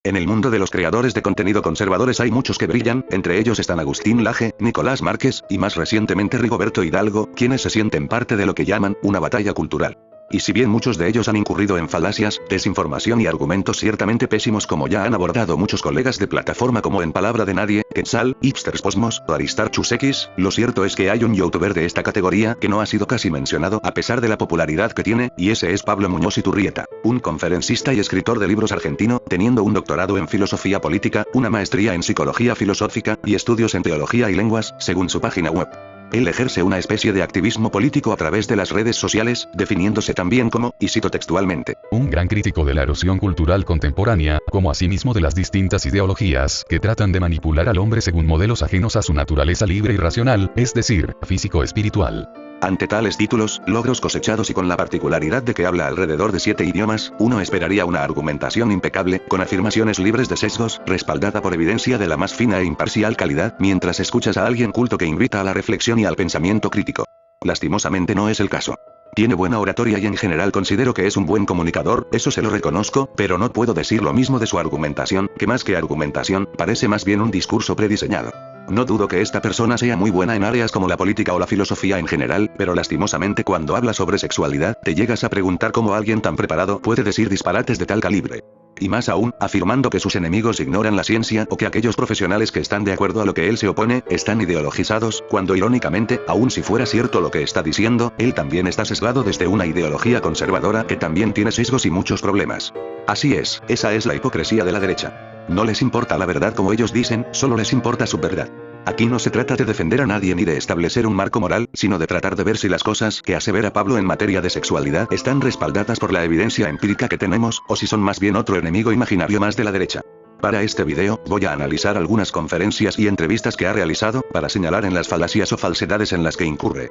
En el mundo de los creadores de contenido conservadores hay muchos que brillan, entre ellos están Agustín Laje, Nicolás Márquez, y más recientemente Rigoberto Hidalgo, quienes se sienten parte de lo que llaman una batalla cultural. Y si bien muchos de ellos han incurrido en falacias, desinformación y argumentos ciertamente pésimos como ya han abordado muchos colegas de plataforma como En Palabra de Nadie, Quetzal, Hipsters Posmos, o Aristarchus X, lo cierto es que hay un youtuber de esta categoría que no ha sido casi mencionado a pesar de la popularidad que tiene, y ese es Pablo Muñoz Iturrieta, un conferencista y escritor de libros argentino, teniendo un doctorado en filosofía política, una maestría en psicología filosófica, y estudios en teología y lenguas, según su página web. Él ejerce una especie de activismo político a través de las redes sociales, definiéndose también como, y cito textualmente, un gran crítico de la erosión cultural contemporánea, como asimismo de las distintas ideologías que tratan de manipular al hombre según modelos ajenos a su naturaleza libre y racional, es decir, físico-espiritual. Ante tales títulos, logros cosechados y con la particularidad de que habla alrededor de 7 idiomas, uno esperaría una argumentación impecable, con afirmaciones libres de sesgos, respaldada por evidencia de la más fina e imparcial calidad, mientras escuchas a alguien culto que invita a la reflexión y al pensamiento crítico. Lastimosamente no es el caso. Tiene buena oratoria y en general considero que es un buen comunicador, eso se lo reconozco, pero no puedo decir lo mismo de su argumentación, que más que argumentación, parece más bien un discurso prediseñado. No dudo que esta persona sea muy buena en áreas como la política o la filosofía en general, pero lastimosamente cuando habla sobre sexualidad, te llegas a preguntar cómo alguien tan preparado puede decir disparates de tal calibre. Y más aún, afirmando que sus enemigos ignoran la ciencia o que aquellos profesionales que están de acuerdo a lo que él se opone, están ideologizados, cuando irónicamente, aun si fuera cierto lo que está diciendo, él también está sesgado desde una ideología conservadora que también tiene sesgos y muchos problemas. Así es, esa es la hipocresía de la derecha. No les importa la verdad como ellos dicen, solo les importa su verdad. Aquí no se trata de defender a nadie ni de establecer un marco moral, sino de tratar de ver si las cosas que asevera Pablo en materia de sexualidad están respaldadas por la evidencia empírica que tenemos, o si son más bien otro enemigo imaginario más de la derecha. Para este video, voy a analizar algunas conferencias y entrevistas que ha realizado, para señalar en las falacias o falsedades en las que incurre.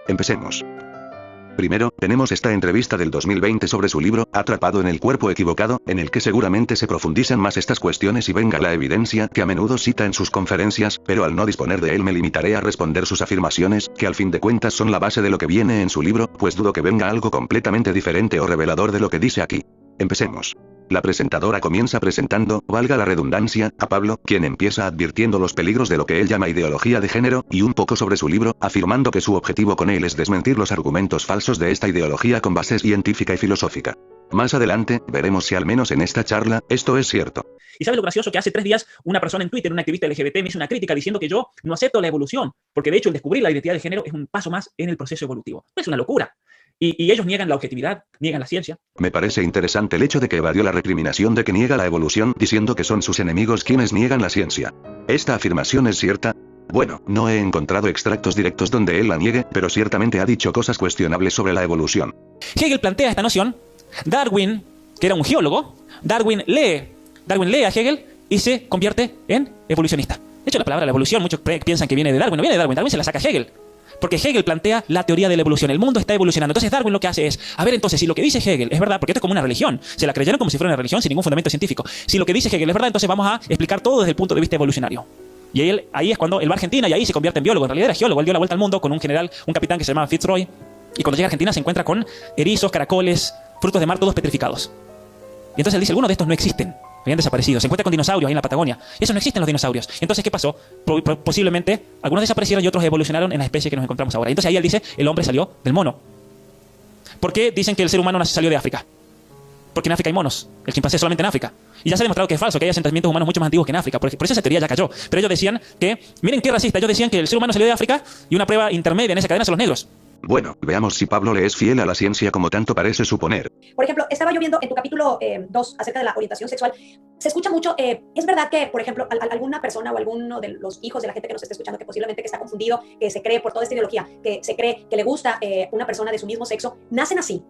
Empecemos. Primero, tenemos esta entrevista del 2020 sobre su libro, Atrapado en el cuerpo equivocado, en el que seguramente se profundizan más estas cuestiones y venga la evidencia que a menudo cita en sus conferencias, pero al no disponer de él me limitaré a responder sus afirmaciones, que al fin de cuentas son la base de lo que viene en su libro, pues dudo que venga algo completamente diferente o revelador de lo que dice aquí. Empecemos. La presentadora comienza presentando, valga la redundancia, a Pablo, quien empieza advirtiendo los peligros de lo que él llama ideología de género, y un poco sobre su libro, afirmando que su objetivo con él es desmentir los argumentos falsos de esta ideología con base científica y filosófica. Más adelante, veremos si al menos en esta charla, esto es cierto. ¿Y sabes lo gracioso? Que hace 3 días una persona en Twitter, una activista LGBT, me hizo una crítica diciendo que yo no acepto la evolución, porque de hecho el descubrir la identidad de género es un paso más en el proceso evolutivo. Es una locura. Y ellos niegan la objetividad, niegan la ciencia. Me parece interesante el hecho de que evadió la recriminación de que niega la evolución, diciendo que son sus enemigos quienes niegan la ciencia. ¿Esta afirmación es cierta? Bueno, no he encontrado extractos directos donde él la niegue, pero ciertamente ha dicho cosas cuestionables sobre la evolución. Hegel plantea esta noción, Darwin, que era un geólogo, Darwin lee a Hegel y se convierte en evolucionista. De hecho, la palabra la evolución, muchos piensan que viene de Darwin, no viene de Darwin, Darwin se la saca Hegel. Porque Hegel plantea la teoría de la evolución. El mundo está evolucionando. Entonces Darwin lo que hace es, a ver, entonces, si lo que dice Hegel es verdad, porque esto es como una religión, se la creyeron como si fuera una religión sin ningún fundamento científico. Si lo que dice Hegel es verdad, entonces vamos a explicar todo desde el punto de vista evolucionario. Y ahí es cuando él va a Argentina y ahí se convierte en biólogo. En realidad era geólogo, él dio la vuelta al mundo con un general, un capitán que se llamaba Fitzroy. Y cuando llega a Argentina se encuentra con erizos, caracoles, frutos de mar, todos petrificados. Y entonces él dice, algunos de estos no existen. Habían desaparecido. Se encuentra con dinosaurios ahí en la Patagonia. Y eso no existen los dinosaurios. Entonces, ¿qué pasó? Posiblemente, algunos desaparecieron y otros evolucionaron en la especie que nos encontramos ahora. Y entonces ahí él dice, el hombre salió del mono. ¿Por qué dicen que el ser humano salió de África? Porque en África hay monos. El chimpancé solamente en África. Y ya se ha demostrado que es falso, que hay asentamientos humanos mucho más antiguos que en África. Por eso esa teoría ya cayó. Pero ellos decían que, miren qué racista, ellos decían que el ser humano salió de África y una prueba intermedia en esa cadena son los negros. Bueno, veamos si Pablo le es fiel a la ciencia como tanto parece suponer. Por ejemplo, estaba yo viendo en tu capítulo 2 acerca de la orientación sexual. Se escucha mucho, es verdad que, por ejemplo, alguna persona o alguno de los hijos de la gente que nos esté escuchando, que posiblemente que está confundido, que se cree por toda esta ideología, que se cree que le gusta una persona de su mismo sexo, nacen así.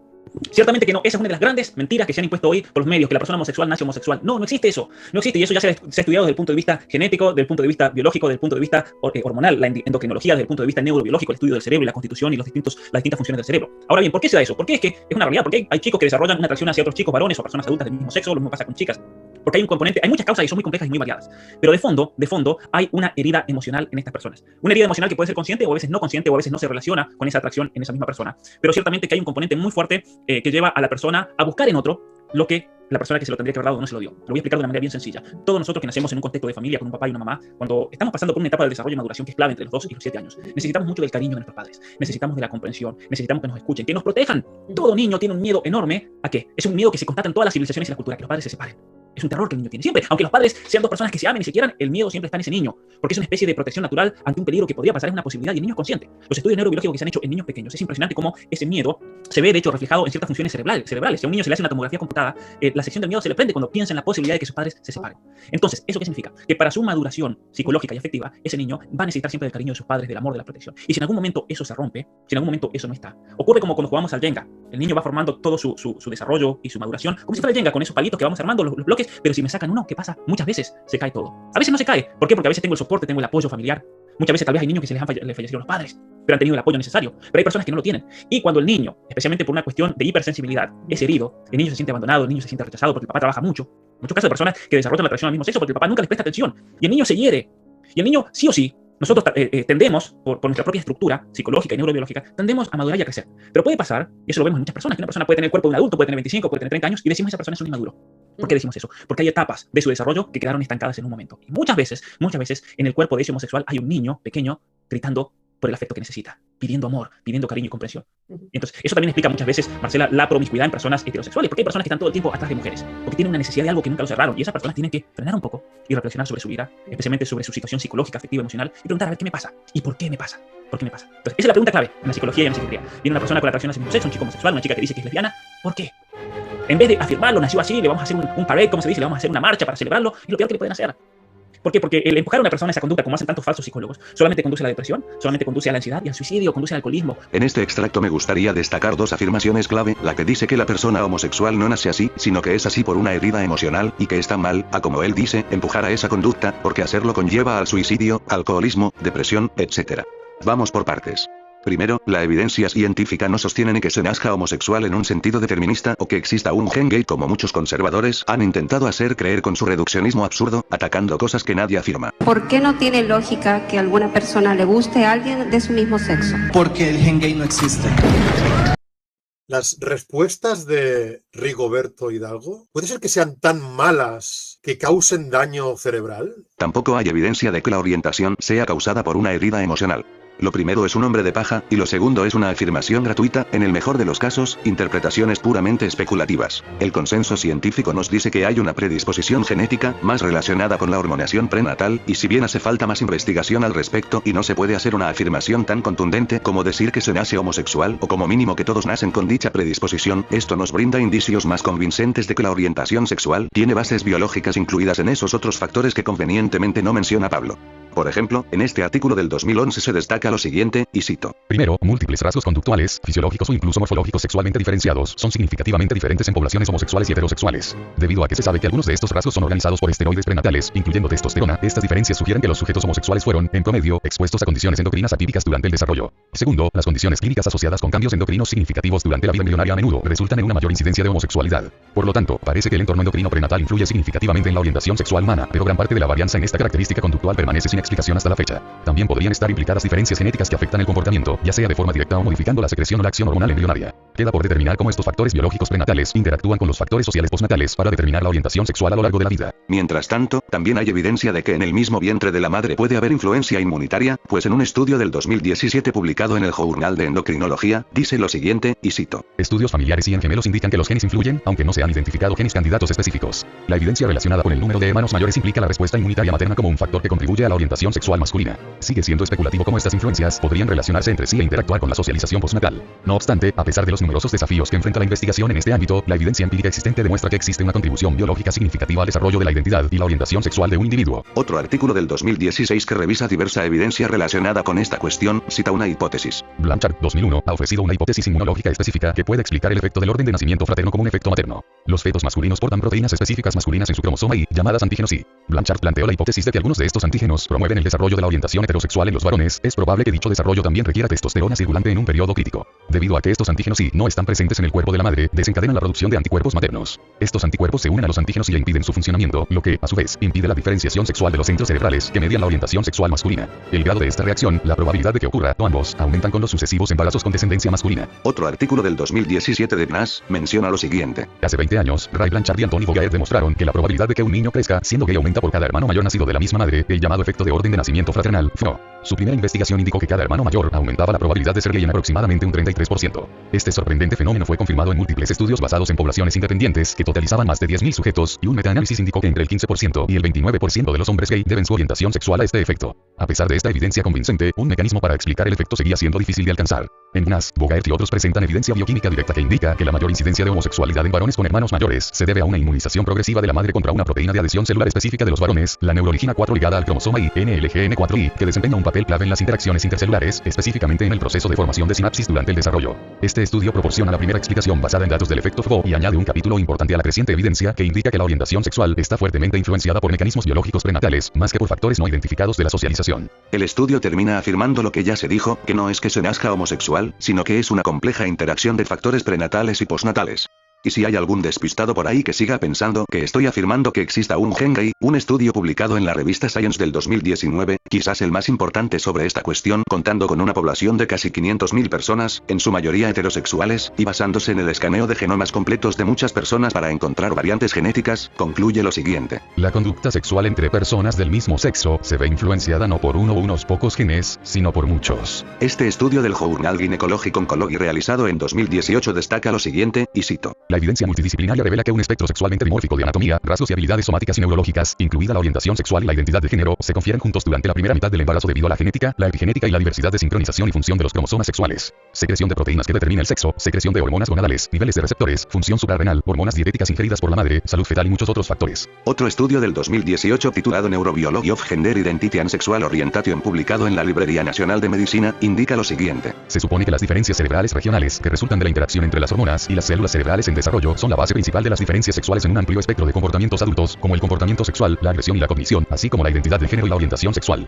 Ciertamente que no, esa es una de las grandes mentiras que se han impuesto hoy por los medios, que la persona homosexual nace homosexual. No, no existe eso. No existe, y eso ya se ha estudiado desde el punto de vista genético, desde el punto de vista biológico, desde el punto de vista hormonal, la endocrinología, desde el punto de vista neurobiológico, el estudio del cerebro y la constitución y las distintas funciones del cerebro. Ahora bien, ¿por qué se da eso? Porque es que es una realidad, porque hay chicos que desarrollan una atracción hacia otros chicos varones o personas adultas del mismo sexo, lo mismo pasa con chicas. Porque hay un componente, hay muchas causas y son muy complejas y muy variadas. Pero de fondo, hay una herida emocional en estas personas. Una herida emocional que puede ser consciente o a veces no consciente o a veces no se relaciona con esa atracción en esa misma persona. Pero ciertamente que hay un componente muy fuerte que lleva a la persona a buscar en otro lo que la persona que se lo tendría que haber dado no se lo dio. Lo voy a explicar de una manera bien sencilla. Todos nosotros que nacemos en un contexto de familia con un papá y una mamá, cuando estamos pasando por una etapa de desarrollo y maduración que es clave entre los 2 y los 7 años, necesitamos mucho del cariño de nuestros padres, necesitamos de la comprensión, necesitamos que nos escuchen, que nos protejan. Todo niño tiene un miedo enorme ¿a qué? Es un miedo que se constata en todas las civilizaciones y la cultura, que los padres se separen. Es un terror que el niño tiene siempre. Aunque los padres sean dos personas que se amen y se quieran, el miedo siempre está en ese niño, porque es una especie de protección natural ante un peligro que podría pasar, es una posibilidad y el niño es consciente. Los estudios neurobiológicos que se han hecho en niños pequeños, es impresionante cómo ese miedo se ve de hecho reflejado en ciertas funciones cerebrales. Si a un niño se le hace una tomografía computada, la sección del miedo se le prende cuando piensa en la posibilidad de que sus padres se separen. Entonces, ¿eso qué significa? Que para su maduración psicológica y afectiva, ese niño va a necesitar siempre del cariño de sus padres, del amor, de la protección. Y si en algún momento eso se rompe, si en algún momento eso no está, ocurre como cuando jugamos al Jenga. El niño va formando todo su desarrollo y su maduración, como si fuera el Jenga, con esos palitos que vamos armando los bloques, pero si me sacan uno, ¿qué pasa? Muchas veces se cae todo. A veces no se cae. ¿Por qué? Porque a veces tengo el soporte, tengo el apoyo familiar. Muchas veces tal vez hay niños que les fallecieron los padres, pero han tenido el apoyo necesario. Pero hay personas que no lo tienen. Y cuando el niño, especialmente por una cuestión de hipersensibilidad, es herido, el niño se siente abandonado, el niño se siente rechazado porque el papá trabaja mucho. Muchos casos de personas que desarrollan la atracción al mismo sexo porque el papá nunca les presta atención. Y el niño se hiere. Y el niño, sí o sí, nosotros tendemos, por nuestra propia estructura psicológica y neurobiológica, tendemos a madurar y a crecer. Pero puede pasar, y eso lo vemos en muchas personas, que una persona puede tener el cuerpo de un adulto, puede tener 25, puede tener 30 años, y decimos que esa persona es un inmaduro. ¿Por qué decimos eso? Porque hay etapas de su desarrollo que quedaron estancadas en un momento. Y muchas veces, en el cuerpo de ese homosexual hay un niño pequeño gritando por el afecto que necesita, pidiendo amor, pidiendo cariño y comprensión. Entonces, eso también explica muchas veces, Marcela, la promiscuidad en personas heterosexuales, porque hay personas que están todo el tiempo atrás de mujeres, porque tienen una necesidad de algo que nunca lo cerraron, y esas personas tienen que frenar un poco y reflexionar sobre su vida, especialmente sobre su situación psicológica, afectiva, emocional, y preguntar a ver qué me pasa, y por qué me pasa, por qué me pasa. Entonces, esa es la pregunta clave en la psicología y en la psiquiatría. Viene una persona con atracción hacia el mismo sexo, un chico homosexual, una chica que dice que es lesbiana, ¿por qué? En vez de afirmarlo, nació así, le vamos a hacer un parade, como se dice, le vamos a hacer una marcha para celebrarlo, es lo peor que le pueden hacer. ¿Por qué? Porque el empujar a una persona a esa conducta, como hacen tantos falsos psicólogos, solamente conduce a la depresión, solamente conduce a la ansiedad y al suicidio, conduce al alcoholismo. En este extracto me gustaría destacar dos afirmaciones clave, la que dice que la persona homosexual no nace así, sino que es así por una herida emocional, y que está mal, a como él dice, empujar a esa conducta, porque hacerlo conlleva al suicidio, alcoholismo, depresión, etc. Vamos por partes. Primero, la evidencia científica no sostiene que se nazca homosexual en un sentido determinista o que exista un gen gay como muchos conservadores han intentado hacer creer con su reduccionismo absurdo, atacando cosas que nadie afirma. ¿Por qué no tiene lógica que a alguna persona le guste a alguien de su mismo sexo? Porque el gen gay no existe. Las respuestas de Rigoberto Hidalgo, ¿puede ser que sean tan malas que causen daño cerebral? Tampoco hay evidencia de que la orientación sea causada por una herida emocional. Lo primero es un hombre de paja, y lo segundo es una afirmación gratuita, en el mejor de los casos, interpretaciones puramente especulativas. El consenso científico nos dice que hay una predisposición genética, más relacionada con la hormonación prenatal, y si bien hace falta más investigación al respecto y no se puede hacer una afirmación tan contundente como decir que se nace homosexual o como mínimo que todos nacen con dicha predisposición, esto nos brinda indicios más convincentes de que la orientación sexual tiene bases biológicas incluidas en esos otros factores que convenientemente no menciona Pablo. Por ejemplo, en este artículo del 2011 se destaca lo siguiente, y cito. Primero, múltiples rasgos conductuales, fisiológicos o incluso morfológicos sexualmente diferenciados son significativamente diferentes en poblaciones homosexuales y heterosexuales. Debido a que se sabe que algunos de estos rasgos son organizados por esteroides prenatales, incluyendo testosterona, estas diferencias sugieren que los sujetos homosexuales fueron, en promedio, expuestos a condiciones endocrinas atípicas durante el desarrollo. Segundo, las condiciones clínicas asociadas con cambios endocrinos significativos durante la vida embrionaria a menudo resultan en una mayor incidencia de homosexualidad. Por lo tanto, parece que el entorno endocrino prenatal influye significativamente en la orientación sexual humana, pero gran parte de la varianza en esta característica conductual permanece sin explicación hasta la fecha. También podrían estar implicadas diferencias genéticas que afectan el comportamiento, ya sea de forma directa o modificando la secreción o la acción hormonal embrionaria. Queda por determinar cómo estos factores biológicos prenatales interactúan con los factores sociales postnatales para determinar la orientación sexual a lo largo de la vida. Mientras tanto, también hay evidencia de que en el mismo vientre de la madre puede haber influencia inmunitaria, pues en un estudio del 2017 publicado en el Journal de Endocrinología, dice lo siguiente, y cito. Estudios familiares y en gemelos indican que los genes influyen, aunque no se han identificado genes candidatos específicos. La evidencia relacionada con el número de hermanos mayores implica la respuesta inmunitaria materna como un factor que contribuye a la orientación sexual masculina. Sigue siendo especulativo cómo estas influencias podrían relacionarse entre sí e interactuar con la socialización postnatal. No obstante, a pesar de los numerosos desafíos que enfrenta la investigación en este ámbito, la evidencia empírica existente demuestra que existe una contribución biológica significativa al desarrollo de la identidad y la orientación sexual de un individuo. Otro artículo del 2016 que revisa diversa evidencia relacionada con esta cuestión, cita una hipótesis. Blanchard, 2001, ha ofrecido una hipótesis inmunológica específica que puede explicar el efecto del orden de nacimiento fraterno como un efecto materno. Los fetos masculinos portan proteínas específicas masculinas en su cromosoma Y, llamadas antígenos Y. Blanchard planteó la hipótesis de que algunos de estos antígenos promueven el desarrollo de la orientación heterosexual en los varones. Es probable que dicho desarrollo también requiera testosterona circulante en un periodo crítico. Debido a que estos antígenos, si no están presentes en el cuerpo de la madre, desencadenan la producción de anticuerpos maternos. Estos anticuerpos se unen a los antígenos y le impiden su funcionamiento, lo que, a su vez, impide la diferenciación sexual de los centros cerebrales que median la orientación sexual masculina. El grado de esta reacción, la probabilidad de que ocurra, o ambos, aumentan con los sucesivos embarazos con descendencia masculina. Otro artículo del 2017 de PNAS menciona lo siguiente. Hace 20 años, Ray Blanchard y Anthony Bogaert demostraron que la probabilidad de que un niño crezca siendo gay aumenta por cada hermano mayor nacido de la misma madre, el llamado efecto de orden de nacimiento fraternal, FNO. Su primera investigación indicó que cada hermano mayor aumentaba la probabilidad de ser gay en aproximadamente un 33%. Este sorprendente fenómeno fue confirmado en múltiples estudios basados en poblaciones independientes que totalizaban más de 10.000 sujetos, y un metaanálisis indicó que entre el 15% y el 29% de los hombres gay deben su orientación sexual a este efecto. A pesar de esta evidencia convincente, un mecanismo para explicar el efecto seguía siendo difícil de alcanzar. En PNAS, Bogaert y otros presentan evidencia bioquímica directa que indica que la mayor incidencia de homosexualidad en varones con hermanos mayores se debe a una inmunización progresiva de la madre contra una proteína de adhesión celular específica de los varones, la neuroligina 4 ligada al cromosoma Y, NLGN4I, que desempeña un papel clave en las interacciones intercelulares, específicamente en el proceso de formación de sinapsis durante el desarrollo. Este estudio proporciona la primera explicación basada en datos del efecto FOVO y añade un capítulo importante a la creciente evidencia que indica que la orientación sexual está fuertemente influenciada por mecanismos biológicos prenatales, más que por factores no identificados de la socialización. El estudio termina afirmando lo que ya se dijo, que no es que se nazca homosexual, sino que es una compleja interacción de factores prenatales y postnatales. Y si hay algún despistado por ahí que siga pensando que estoy afirmando que exista un gen gay, un estudio publicado en la revista Science del 2019, quizás el más importante sobre esta cuestión, contando con una población de casi 500.000 personas, en su mayoría heterosexuales, y basándose en el escaneo de genomas completos de muchas personas para encontrar variantes genéticas, concluye lo siguiente. La conducta sexual entre personas del mismo sexo se ve influenciada no por uno o unos pocos genes, sino por muchos. Este estudio del Journal Gynecologic Oncology realizado en 2018 destaca lo siguiente, y cito. La evidencia multidisciplinaria revela que un espectro sexualmente dimórfico de anatomía, rasgos y habilidades somáticas y neurológicas, incluida la orientación sexual y la identidad de género, se confieren juntos durante la primera mitad del embarazo debido a la genética, la epigenética y la diversidad de sincronización y función de los cromosomas sexuales. Secreción de proteínas que determina el sexo, secreción de hormonas gonadales, niveles de receptores, función suprarrenal, hormonas dietéticas ingeridas por la madre, salud fetal y muchos otros factores. Otro estudio del 2018 titulado Neurobiology of Gender Identity and Sexual Orientation, publicado en la Librería Nacional de Medicina, indica lo siguiente. Se supone que las diferencias cerebrales regionales que resultan de la interacción entre las hormonas y las células cerebrales en desarrollo son la base principal de las diferencias sexuales en un amplio espectro de comportamientos adultos, como el comportamiento sexual, la agresión y la cognición, así como la identidad de género y la orientación sexual.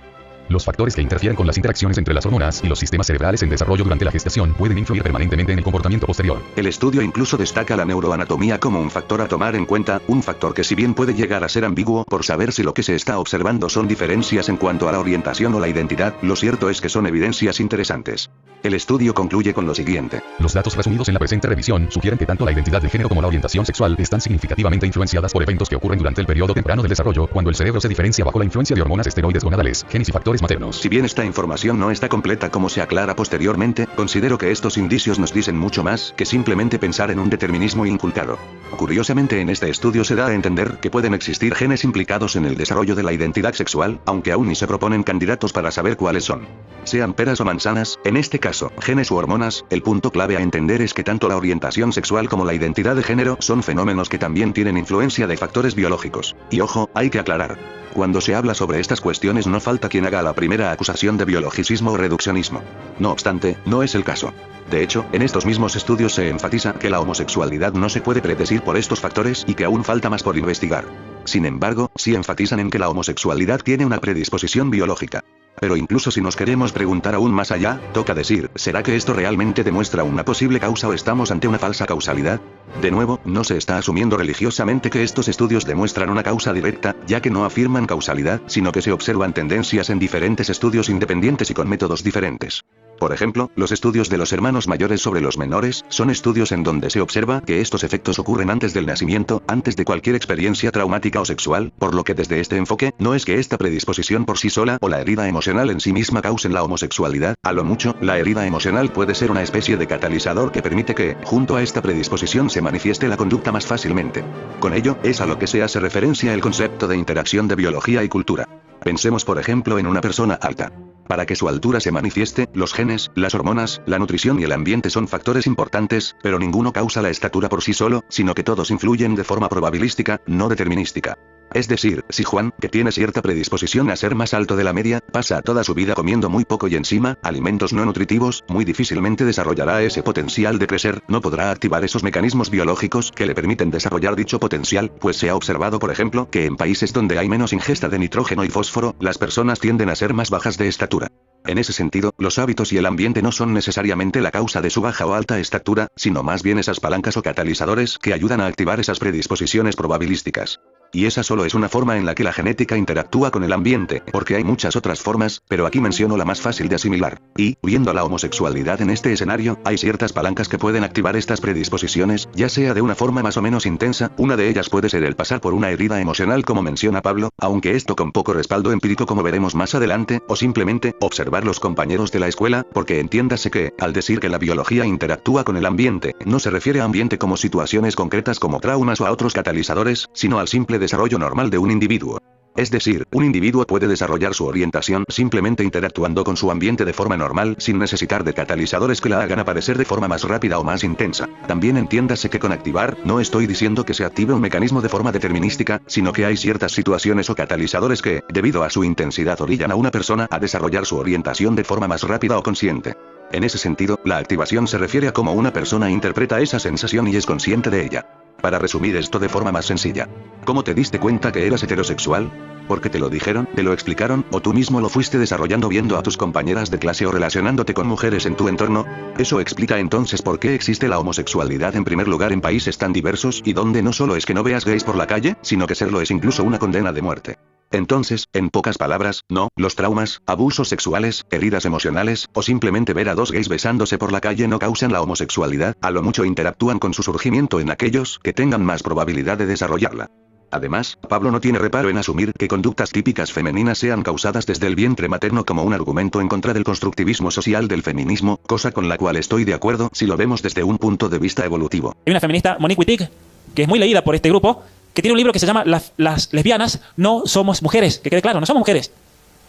Los factores que interfieren con las interacciones entre las hormonas y los sistemas cerebrales en desarrollo durante la gestación pueden influir permanentemente en el comportamiento posterior. El estudio incluso destaca la neuroanatomía como un factor a tomar en cuenta, un factor que si bien puede llegar a ser ambiguo por saber si lo que se está observando son diferencias en cuanto a la orientación o la identidad, lo cierto es que son evidencias interesantes. El estudio concluye con lo siguiente. Los datos resumidos en la presente revisión sugieren que tanto la identidad de género como la orientación sexual están significativamente influenciadas por eventos que ocurren durante el periodo temprano del desarrollo, cuando el cerebro se diferencia bajo la influencia de hormonas esteroides gonadales, genes y factores maternos. Si bien esta información no está completa como se aclara posteriormente, considero que estos indicios nos dicen mucho más que simplemente pensar en un determinismo inculcado. Curiosamente, en este estudio se da a entender que pueden existir genes implicados en el desarrollo de la identidad sexual, aunque aún ni se proponen candidatos para saber cuáles son. Sean peras o manzanas, en este caso, genes u hormonas, el punto clave a entender es que tanto la orientación sexual como la identidad de género son fenómenos que también tienen influencia de factores biológicos. Y ojo, hay que aclarar. Cuando se habla sobre estas cuestiones no falta quien haga la primera acusación de biologicismo o reduccionismo. No obstante, no es el caso. De hecho, en estos mismos estudios se enfatiza que la homosexualidad no se puede predecir por estos factores y que aún falta más por investigar. Sin embargo, sí enfatizan en que la homosexualidad tiene una predisposición biológica. Pero incluso si nos queremos preguntar aún más allá, toca decir, ¿será que esto realmente demuestra una posible causa o estamos ante una falsa causalidad? De nuevo, no se está asumiendo religiosamente que estos estudios demuestran una causa directa, ya que no afirman causalidad, sino que se observan tendencias en diferentes estudios independientes y con métodos diferentes. Por ejemplo, los estudios de los hermanos mayores sobre los menores, son estudios en donde se observa que estos efectos ocurren antes del nacimiento, antes de cualquier experiencia traumática o sexual, por lo que desde este enfoque, no es que esta predisposición por sí sola o la herida emocional en sí misma causen la homosexualidad, a lo mucho, la herida emocional puede ser una especie de catalizador que permite que, junto a esta predisposición se manifieste la conducta más fácilmente. Con ello, es a lo que se hace referencia el concepto de interacción de biología y cultura. Pensemos por ejemplo en una persona alta. Para que su altura se manifieste, los genes, las hormonas, la nutrición y el ambiente son factores importantes, pero ninguno causa la estatura por sí solo, sino que todos influyen de forma probabilística, no determinística. Es decir, si Juan, que tiene cierta predisposición a ser más alto de la media, pasa toda su vida comiendo muy poco y encima, alimentos no nutritivos, muy difícilmente desarrollará ese potencial de crecer, no podrá activar esos mecanismos biológicos que le permiten desarrollar dicho potencial, pues se ha observado por ejemplo, que en países donde hay menos ingesta de nitrógeno y fósforo, las personas tienden a ser más bajas de estatura. En ese sentido, los hábitos y el ambiente no son necesariamente la causa de su baja o alta estatura, sino más bien esas palancas o catalizadores que ayudan a activar esas predisposiciones probabilísticas. Y esa solo es una forma en la que la genética interactúa con el ambiente, porque hay muchas otras formas, pero aquí menciono la más fácil de asimilar. Y, viendo la homosexualidad en este escenario, hay ciertas palancas que pueden activar estas predisposiciones, ya sea de una forma más o menos intensa, una de ellas puede ser el pasar por una herida emocional como menciona Pablo, aunque esto con poco respaldo empírico como veremos más adelante, o simplemente, observar los compañeros de la escuela, porque entiéndase que, al decir que la biología interactúa con el ambiente, no se refiere a ambiente como situaciones concretas como traumas o a otros catalizadores, sino al simple desarrollo normal de un individuo. Es decir, un individuo puede desarrollar su orientación simplemente interactuando con su ambiente de forma normal sin necesitar de catalizadores que la hagan aparecer de forma más rápida o más intensa. También entiéndase que con activar, no estoy diciendo que se active un mecanismo de forma determinística, sino que hay ciertas situaciones o catalizadores que, debido a su intensidad, orillan a una persona a desarrollar su orientación de forma más rápida o consciente. En ese sentido, la activación se refiere a cómo una persona interpreta esa sensación y es consciente de ella. Para resumir esto de forma más sencilla. ¿Cómo te diste cuenta que eras heterosexual? ¿Porque te lo dijeron, te lo explicaron, o tú mismo lo fuiste desarrollando viendo a tus compañeras de clase o relacionándote con mujeres en tu entorno? Eso explica entonces por qué existe la homosexualidad en primer lugar en países tan diversos y donde no solo es que no veas gays por la calle, sino que serlo es incluso una condena de muerte. Entonces, en pocas palabras, no, los traumas, abusos sexuales, heridas emocionales, o simplemente ver a dos gays besándose por la calle no causan la homosexualidad, a lo mucho interactúan con su surgimiento en aquellos que tengan más probabilidad de desarrollarla. Además, Pablo no tiene reparo en asumir que conductas típicas femeninas sean causadas desde el vientre materno como un argumento en contra del constructivismo social del feminismo, cosa con la cual estoy de acuerdo si lo vemos desde un punto de vista evolutivo. Hay una feminista, Monique Wittig, que es muy leída por este grupo, que tiene un libro que se llama Las lesbianas no somos mujeres, que quede claro, no somos mujeres.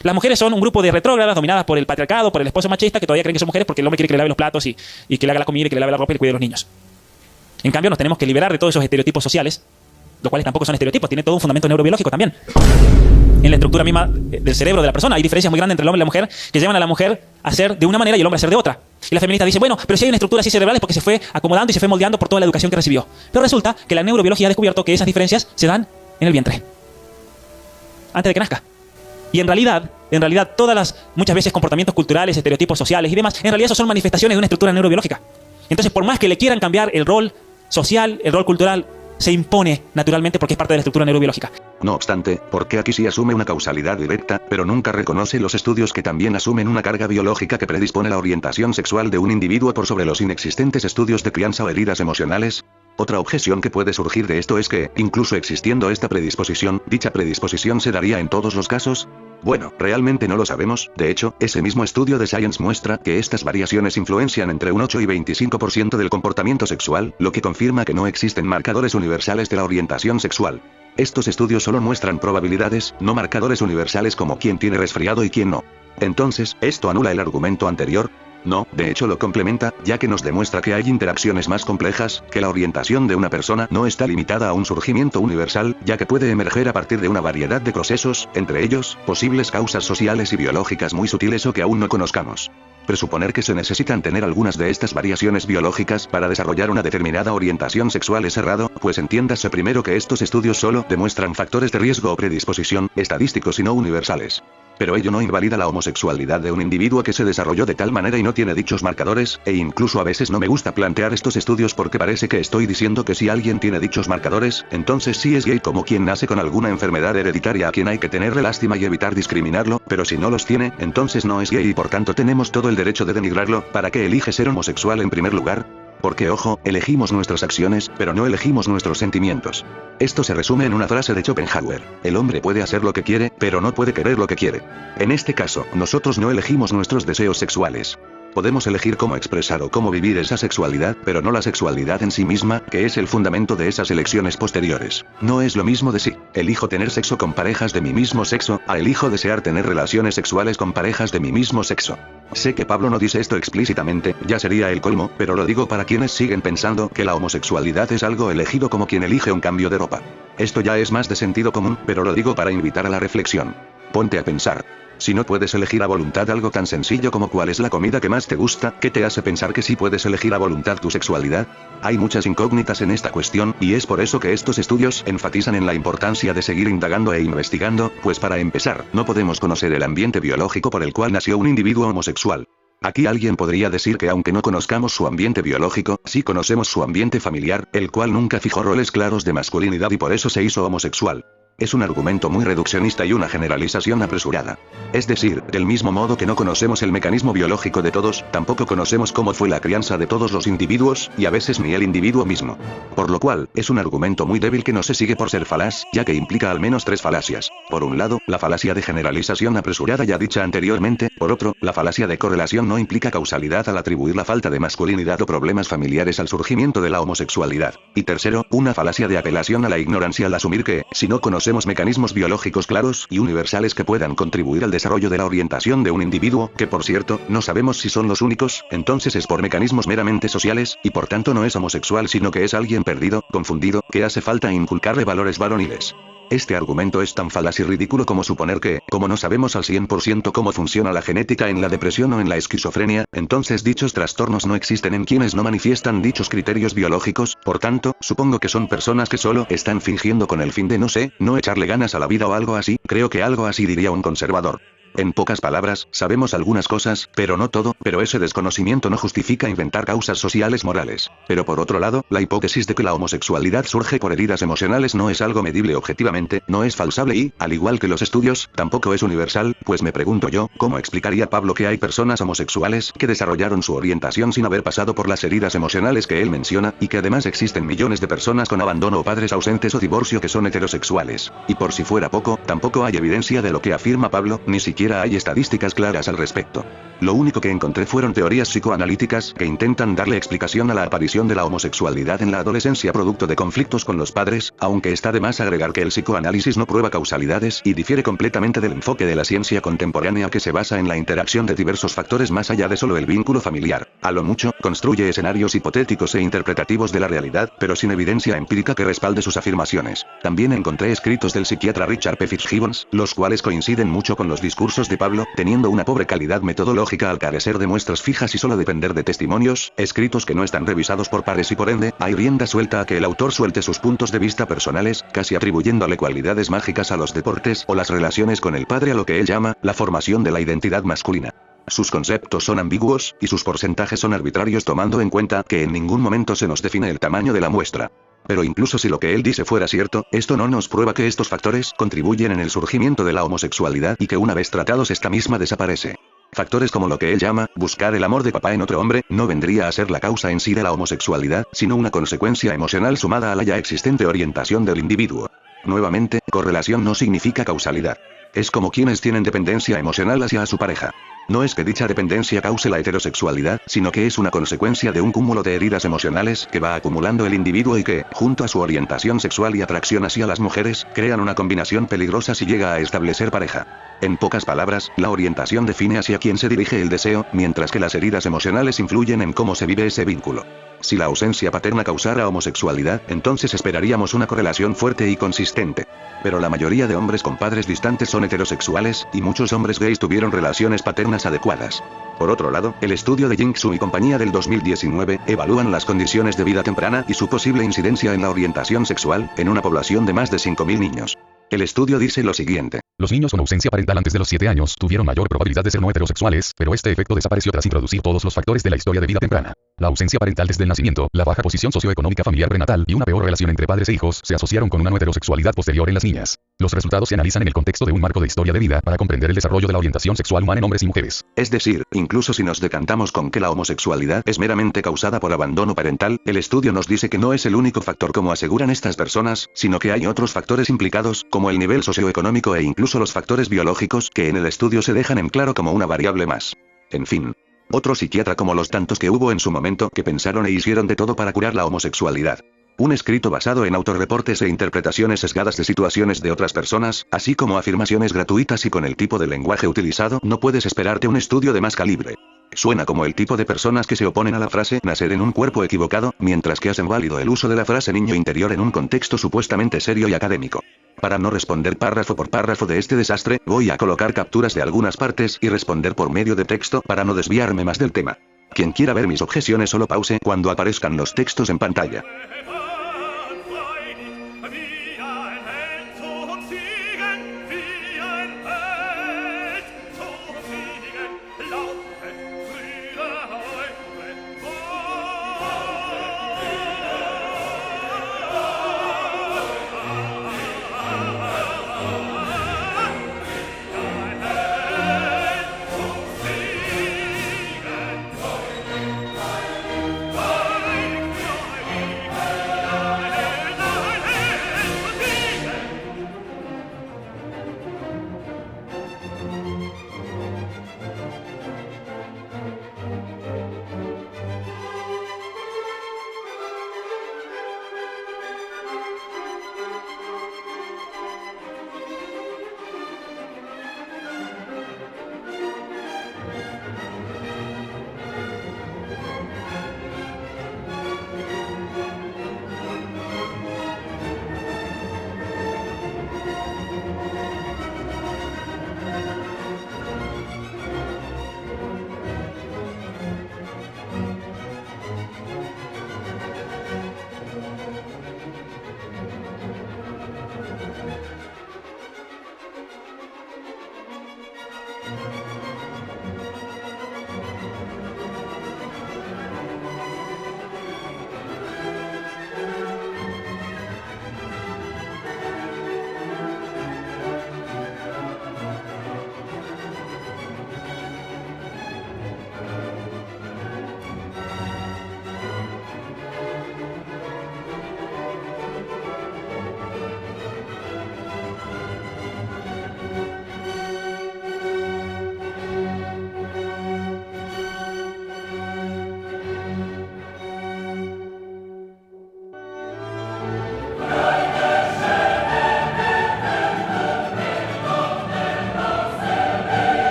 Las mujeres son un grupo de retrógradas dominadas por el patriarcado, por el esposo machista, que todavía creen que son mujeres porque el hombre quiere que le lave los platos y que le haga la comida y que le lave la ropa y le cuide a los niños. En cambio, nos tenemos que liberar de todos esos estereotipos sociales, los cuales tampoco son estereotipos, tienen todo un fundamento neurobiológico también. En la estructura misma del cerebro de la persona hay diferencias muy grandes entre el hombre y la mujer que llevan a la mujer a ser de una manera y el hombre a ser de otra. Y la feminista dice, bueno, pero si hay una estructura así cerebral es porque se fue acomodando y se fue moldeando por toda la educación que recibió. Pero resulta que la neurobiología ha descubierto que esas diferencias se dan en el vientre, antes de que nazca. Y en realidad, todas las, muchas veces comportamientos culturales, estereotipos sociales y demás, en realidad eso son manifestaciones de una estructura neurobiológica. Entonces, por más que le quieran cambiar el rol social, el rol cultural, se impone naturalmente porque es parte de la estructura neurobiológica. No obstante, porque aquí sí asume una causalidad directa, pero nunca reconoce los estudios que también asumen una carga biológica que predispone la orientación sexual de un individuo por sobre los inexistentes estudios de crianza o heridas emocionales. Otra objeción que puede surgir de esto es que, incluso existiendo esta predisposición, ¿dicha predisposición se daría en todos los casos? Bueno, realmente no lo sabemos. De hecho, ese mismo estudio de Science muestra que estas variaciones influencian entre un 8 y 25% del comportamiento sexual, lo que confirma que no existen marcadores universales de la orientación sexual. Estos estudios solo muestran probabilidades, no marcadores universales como quién tiene resfriado y quién no. Entonces, ¿esto anula el argumento anterior? No, de hecho lo complementa, ya que nos demuestra que hay interacciones más complejas, que la orientación de una persona no está limitada a un surgimiento universal, ya que puede emerger a partir de una variedad de procesos, entre ellos, posibles causas sociales y biológicas muy sutiles o que aún no conozcamos. Presuponer que se necesitan tener algunas de estas variaciones biológicas para desarrollar una determinada orientación sexual es errado, pues entiéndase primero que estos estudios solo demuestran factores de riesgo o predisposición, estadísticos y no universales. Pero ello no invalida la homosexualidad de un individuo que se desarrolló de tal manera y no tiene dichos marcadores, e incluso a veces no me gusta plantear estos estudios porque parece que estoy diciendo que si alguien tiene dichos marcadores, entonces sí es gay como quien nace con alguna enfermedad hereditaria a quien hay que tenerle lástima y evitar discriminarlo, pero si no los tiene, entonces no es gay y por tanto tenemos todo el derecho de denigrarlo. ¿Para qué elige ser homosexual en primer lugar? Porque ojo, elegimos nuestras acciones, pero no elegimos nuestros sentimientos. Esto se resume en una frase de Schopenhauer: el hombre puede hacer lo que quiere, pero no puede querer lo que quiere. En este caso, nosotros no elegimos nuestros deseos sexuales. Podemos elegir cómo expresar o cómo vivir esa sexualidad, pero no la sexualidad en sí misma, que es el fundamento de esas elecciones posteriores. No es lo mismo de si elijo tener sexo con parejas de mi mismo sexo, a elijo desear tener relaciones sexuales con parejas de mi mismo sexo. Sé que Pablo no dice esto explícitamente, ya sería el colmo, pero lo digo para quienes siguen pensando que la homosexualidad es algo elegido como quien elige un cambio de ropa. Esto ya es más de sentido común, pero lo digo para invitar a la reflexión. Ponte a pensar. Si no puedes elegir a voluntad algo tan sencillo como cuál es la comida que más te gusta, ¿qué te hace pensar que sí puedes elegir a voluntad tu sexualidad? Hay muchas incógnitas en esta cuestión, y es por eso que estos estudios enfatizan en la importancia de seguir indagando e investigando, pues para empezar, no podemos conocer el ambiente biológico por el cual nació un individuo homosexual. Aquí alguien podría decir que aunque no conozcamos su ambiente biológico, sí conocemos su ambiente familiar, el cual nunca fijó roles claros de masculinidad y por eso se hizo homosexual. Es un argumento muy reduccionista y una generalización apresurada. Es decir, del mismo modo que no conocemos el mecanismo biológico de todos, tampoco conocemos cómo fue la crianza de todos los individuos, y a veces ni el individuo mismo. Por lo cual, es un argumento muy débil que no se sigue por ser falaz, ya que implica al menos tres falacias. Por un lado, la falacia de generalización apresurada ya dicha anteriormente, por otro, la falacia de correlación no implica causalidad al atribuir la falta de masculinidad o problemas familiares al surgimiento de la homosexualidad. Y tercero, una falacia de apelación a la ignorancia al asumir que, si no conocemos mecanismos biológicos claros y universales que puedan contribuir al desarrollo de la orientación de un individuo, que por cierto, no sabemos si son los únicos, entonces es por mecanismos meramente sociales, y por tanto no es homosexual sino que es alguien perdido, confundido, que hace falta inculcarle valores varoniles. Este argumento es tan falaz y ridículo como suponer que, como no sabemos al 100% cómo funciona la genética en la depresión o en la esquizofrenia, entonces dichos trastornos no existen en quienes no manifiestan dichos criterios biológicos, por tanto, supongo que son personas que solo están fingiendo con el fin de no echarle ganas a la vida o algo así, creo que algo así diría un conservador. En pocas palabras, sabemos algunas cosas, pero no todo, pero ese desconocimiento no justifica inventar causas sociales morales. Pero por otro lado, la hipótesis de que la homosexualidad surge por heridas emocionales no es algo medible objetivamente, no es falsable y, al igual que los estudios, tampoco es universal, pues me pregunto yo, ¿cómo explicaría Pablo que hay personas homosexuales que desarrollaron su orientación sin haber pasado por las heridas emocionales que él menciona, y que además existen millones de personas con abandono o padres ausentes o divorcio que son heterosexuales? Y por si fuera poco, tampoco hay evidencia de lo que afirma Pablo, ni siquiera hay estadísticas claras al respecto. Lo único que encontré fueron teorías psicoanalíticas que intentan darle explicación a la aparición de la homosexualidad en la adolescencia producto de conflictos con los padres, aunque está de más agregar que el psicoanálisis no prueba causalidades y difiere completamente del enfoque de la ciencia contemporánea que se basa en la interacción de diversos factores más allá de solo el vínculo familiar. A lo mucho, construye escenarios hipotéticos e interpretativos de la realidad, pero sin evidencia empírica que respalde sus afirmaciones. También encontré escritos del psiquiatra Richard P. Fitzgibbons, los cuales coinciden mucho con los discursos de Pablo, teniendo una pobre calidad metodológica al carecer de muestras fijas y solo depender de testimonios, escritos que no están revisados por pares y por ende, hay rienda suelta a que el autor suelte sus puntos de vista personales, casi atribuyéndole cualidades mágicas a los deportes o las relaciones con el padre, a lo que él llama la formación de la identidad masculina. Sus conceptos son ambiguos, y sus porcentajes son arbitrarios tomando en cuenta que en ningún momento se nos define el tamaño de la muestra. Pero incluso si lo que él dice fuera cierto, esto no nos prueba que estos factores contribuyen en el surgimiento de la homosexualidad y que una vez tratados esta misma desaparece. Factores como lo que él llama buscar el amor de papá en otro hombre, no vendría a ser la causa en sí de la homosexualidad, sino una consecuencia emocional sumada a la ya existente orientación del individuo. Nuevamente, correlación no significa causalidad. Es como quienes tienen dependencia emocional hacia su pareja. No es que dicha dependencia cause la heterosexualidad, sino que es una consecuencia de un cúmulo de heridas emocionales que va acumulando el individuo y que, junto a su orientación sexual y atracción hacia las mujeres, crean una combinación peligrosa si llega a establecer pareja. En pocas palabras, la orientación define hacia quién se dirige el deseo, mientras que las heridas emocionales influyen en cómo se vive ese vínculo. Si la ausencia paterna causara homosexualidad, entonces esperaríamos una correlación fuerte y consistente. Pero la mayoría de hombres con padres distantes son heterosexuales, y muchos hombres gays tuvieron relaciones paternas adecuadas. Por otro lado, el estudio de Jing Su y compañía del 2019 evalúan las condiciones de vida temprana y su posible incidencia en la orientación sexual, en una población de más de 5.000 niños. El estudio dice lo siguiente. Los niños con ausencia parental antes de los 7 años tuvieron mayor probabilidad de ser no heterosexuales, pero este efecto desapareció tras introducir todos los factores de la historia de vida temprana. La ausencia parental desde el nacimiento, la baja posición socioeconómica familiar prenatal y una peor relación entre padres e hijos se asociaron con una no heterosexualidad posterior en las niñas. Los resultados se analizan en el contexto de un marco de historia de vida para comprender el desarrollo de la orientación sexual humana en hombres y mujeres. Es decir, incluso si nos decantamos con que la homosexualidad es meramente causada por abandono parental, el estudio nos dice que no es el único factor como aseguran estas personas, sino que hay otros factores implicados, como el nivel socioeconómico e incluso los factores biológicos que en el estudio se dejan en claro como una variable más. En fin. Otro psiquiatra como los tantos que hubo en su momento que pensaron e hicieron de todo para curar la homosexualidad. Un escrito basado en autorreportes e interpretaciones sesgadas de situaciones de otras personas, así como afirmaciones gratuitas y con el tipo de lenguaje utilizado, no puedes esperarte un estudio de más calibre. Suena como el tipo de personas que se oponen a la frase nacer en un cuerpo equivocado, mientras que hacen válido el uso de la frase niño interior en un contexto supuestamente serio y académico. Para no responder párrafo por párrafo de este desastre, voy a colocar capturas de algunas partes y responder por medio de texto para no desviarme más del tema. Quien quiera ver mis objeciones solo pause cuando aparezcan los textos en pantalla.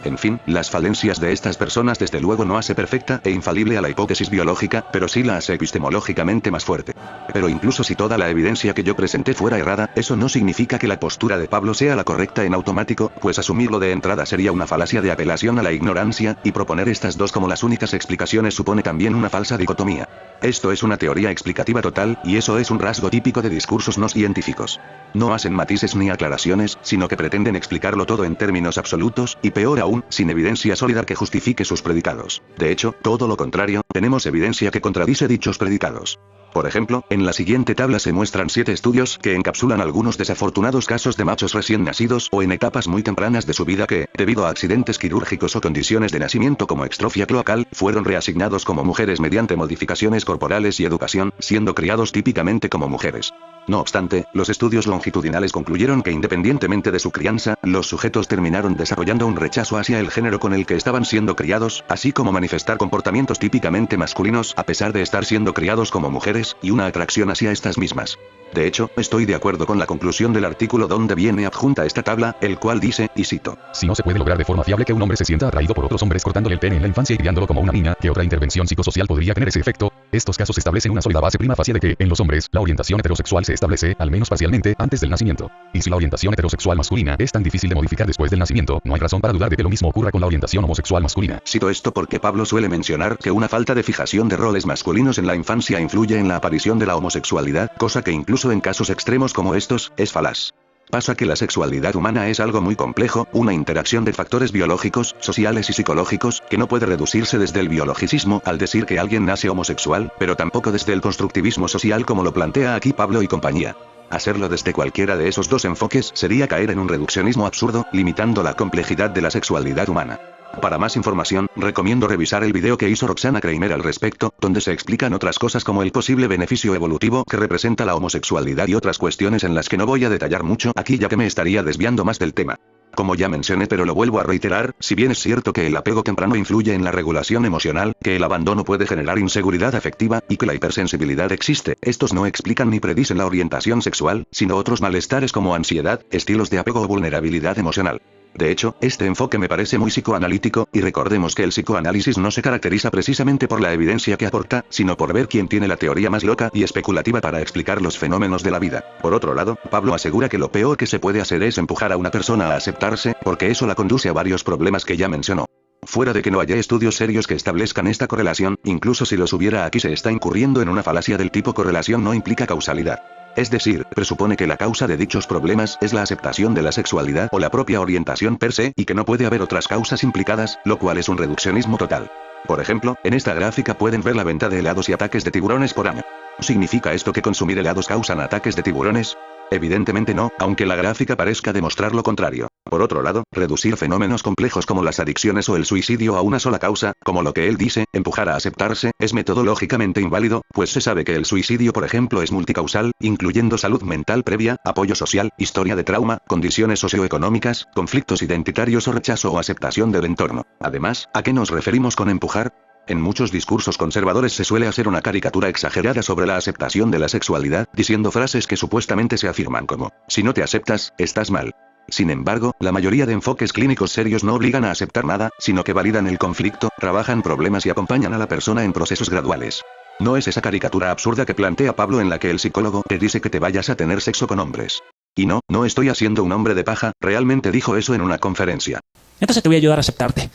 En fin, las falencias de estas personas desde luego no hace perfecta e infalible a la hipótesis biológica, pero sí la hace epistemológicamente más fuerte. Pero incluso si toda la evidencia que yo presenté fuera errada, eso no significa que la postura de Pablo sea la correcta en automático, pues asumirlo de entrada sería una falacia de apelación a la ignorancia, y proponer estas dos como las únicas explicaciones supone también una falsa dicotomía. Esto es una teoría explicativa total, y eso es un rasgo típico de discursos no científicos. No hacen matices ni aclaraciones, sino que pretenden explicarlo todo en términos absolutos, y peor aún, sin evidencia sólida que justifique sus predicados. De hecho, todo lo contrario, tenemos evidencia que contradice dichos predicados. Por ejemplo, en la siguiente tabla se muestran 7 estudios que encapsulan algunos desafortunados casos de machos recién nacidos o en etapas muy tempranas de su vida que, debido a accidentes quirúrgicos o condiciones de nacimiento como extrofia cloacal, fueron reasignados como mujeres mediante modificaciones corporales y educación, siendo criados típicamente como mujeres. No obstante, los estudios longitudinales concluyeron que independientemente de su crianza, los sujetos terminaron desarrollando un rechazo hacia el género con el que estaban siendo criados, así como manifestar comportamientos típicamente masculinos a pesar de estar siendo criados como mujeres, y una atracción hacia estas mismas. De hecho, estoy de acuerdo con la conclusión del artículo donde viene adjunta esta tabla, el cual dice, y cito: Si no se puede lograr de forma fiable que un hombre se sienta atraído por otros hombres cortándole el pene en la infancia y criándolo como una niña, ¿qué otra intervención psicosocial podría tener ese efecto? Estos casos establecen una sólida base prima facie de que, en los hombres, la orientación heterosexual se establece, al menos parcialmente, antes del nacimiento. Y si la orientación heterosexual masculina es tan difícil de modificar después del nacimiento, no hay razón para dudar de que lo mismo ocurra con la orientación homosexual masculina. Cito esto porque Pablo suele mencionar que una falta de fijación de roles masculinos en la infancia influye en la aparición de la homosexualidad, cosa que incluso en casos extremos como estos, es falaz. Pasa que la sexualidad humana es algo muy complejo, una interacción de factores biológicos, sociales y psicológicos, que no puede reducirse desde el biologicismo al decir que alguien nace homosexual, pero tampoco desde el constructivismo social como lo plantea aquí Pablo y compañía. Hacerlo desde cualquiera de esos dos enfoques sería caer en un reduccionismo absurdo, limitando la complejidad de la sexualidad humana. Para más información, recomiendo revisar el video que hizo Roxana Kramer al respecto, donde se explican otras cosas como el posible beneficio evolutivo que representa la homosexualidad y otras cuestiones en las que no voy a detallar mucho aquí ya que me estaría desviando más del tema. Como ya mencioné pero lo vuelvo a reiterar, si bien es cierto que el apego temprano influye en la regulación emocional, que el abandono puede generar inseguridad afectiva, y que la hipersensibilidad existe, estos no explican ni predicen la orientación sexual, sino otros malestares como ansiedad, estilos de apego o vulnerabilidad emocional. De hecho, este enfoque me parece muy psicoanalítico, y recordemos que el psicoanálisis no se caracteriza precisamente por la evidencia que aporta, sino por ver quién tiene la teoría más loca y especulativa para explicar los fenómenos de la vida. Por otro lado, Pablo asegura que lo peor que se puede hacer es empujar a una persona a aceptarse, porque eso la conduce a varios problemas que ya mencionó. Fuera de que no haya estudios serios que establezcan esta correlación, incluso si los hubiera aquí se está incurriendo en una falacia del tipo correlación no implica causalidad. Es decir, presupone que la causa de dichos problemas es la aceptación de la sexualidad o la propia orientación per se y que no puede haber otras causas implicadas, lo cual es un reduccionismo total. Por ejemplo, en esta gráfica pueden ver la venta de helados y ataques de tiburones por año. ¿Significa esto que consumir helados causan ataques de tiburones? Evidentemente no, aunque la gráfica parezca demostrar lo contrario. Por otro lado, reducir fenómenos complejos como las adicciones o el suicidio a una sola causa, como lo que él dice, empujar a aceptarse, es metodológicamente inválido, pues se sabe que el suicidio por ejemplo es multicausal, incluyendo salud mental previa, apoyo social, historia de trauma, condiciones socioeconómicas, conflictos identitarios o rechazo o aceptación del entorno. Además, ¿a qué nos referimos con empujar? En muchos discursos conservadores se suele hacer una caricatura exagerada sobre la aceptación de la sexualidad, diciendo frases que supuestamente se afirman como, si no te aceptas, estás mal. Sin embargo, la mayoría de enfoques clínicos serios no obligan a aceptar nada, sino que validan el conflicto, trabajan problemas y acompañan a la persona en procesos graduales. No es esa caricatura absurda que plantea Pablo en la que el psicólogo te dice que te vayas a tener sexo con hombres. Y no estoy haciendo un hombre de paja, realmente dijo eso en una conferencia. Entonces te voy a ayudar a aceptarte.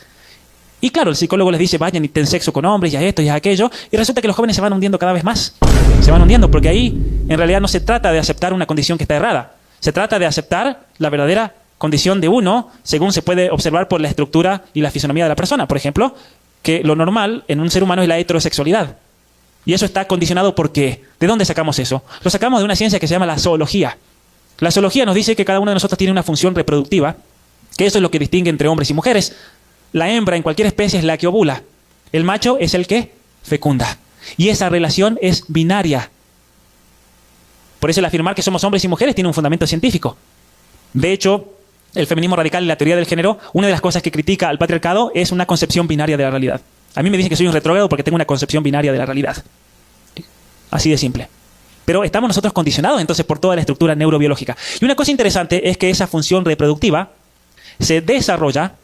Y claro, el psicólogo les dice, vayan y ten sexo con hombres, ya esto, ya aquello, y resulta que los jóvenes se van hundiendo cada vez más. Se van hundiendo, porque ahí en realidad no se trata de aceptar una condición que está errada. Se trata de aceptar la verdadera condición de uno, según se puede observar por la estructura y la fisonomía de la persona. Por ejemplo, que lo normal en un ser humano es la heterosexualidad. Y eso está condicionado ¿por qué? ¿De dónde sacamos eso? Lo sacamos de una ciencia que se llama la zoología. La zoología nos dice que cada uno de nosotros tiene una función reproductiva, que eso es lo que distingue entre hombres y mujeres. La hembra en cualquier especie es la que ovula. El macho es el que fecunda. Y esa relación es binaria. Por eso el afirmar que somos hombres y mujeres tiene un fundamento científico. De hecho, el feminismo radical y la teoría del género, una de las cosas que critica al patriarcado es una concepción binaria de la realidad. A mí me dicen que soy un retrógrado porque tengo una concepción binaria de la realidad. Así de simple. Pero estamos nosotros condicionados entonces por toda la estructura neurobiológica. Y una cosa interesante es que esa función reproductiva se desarrolla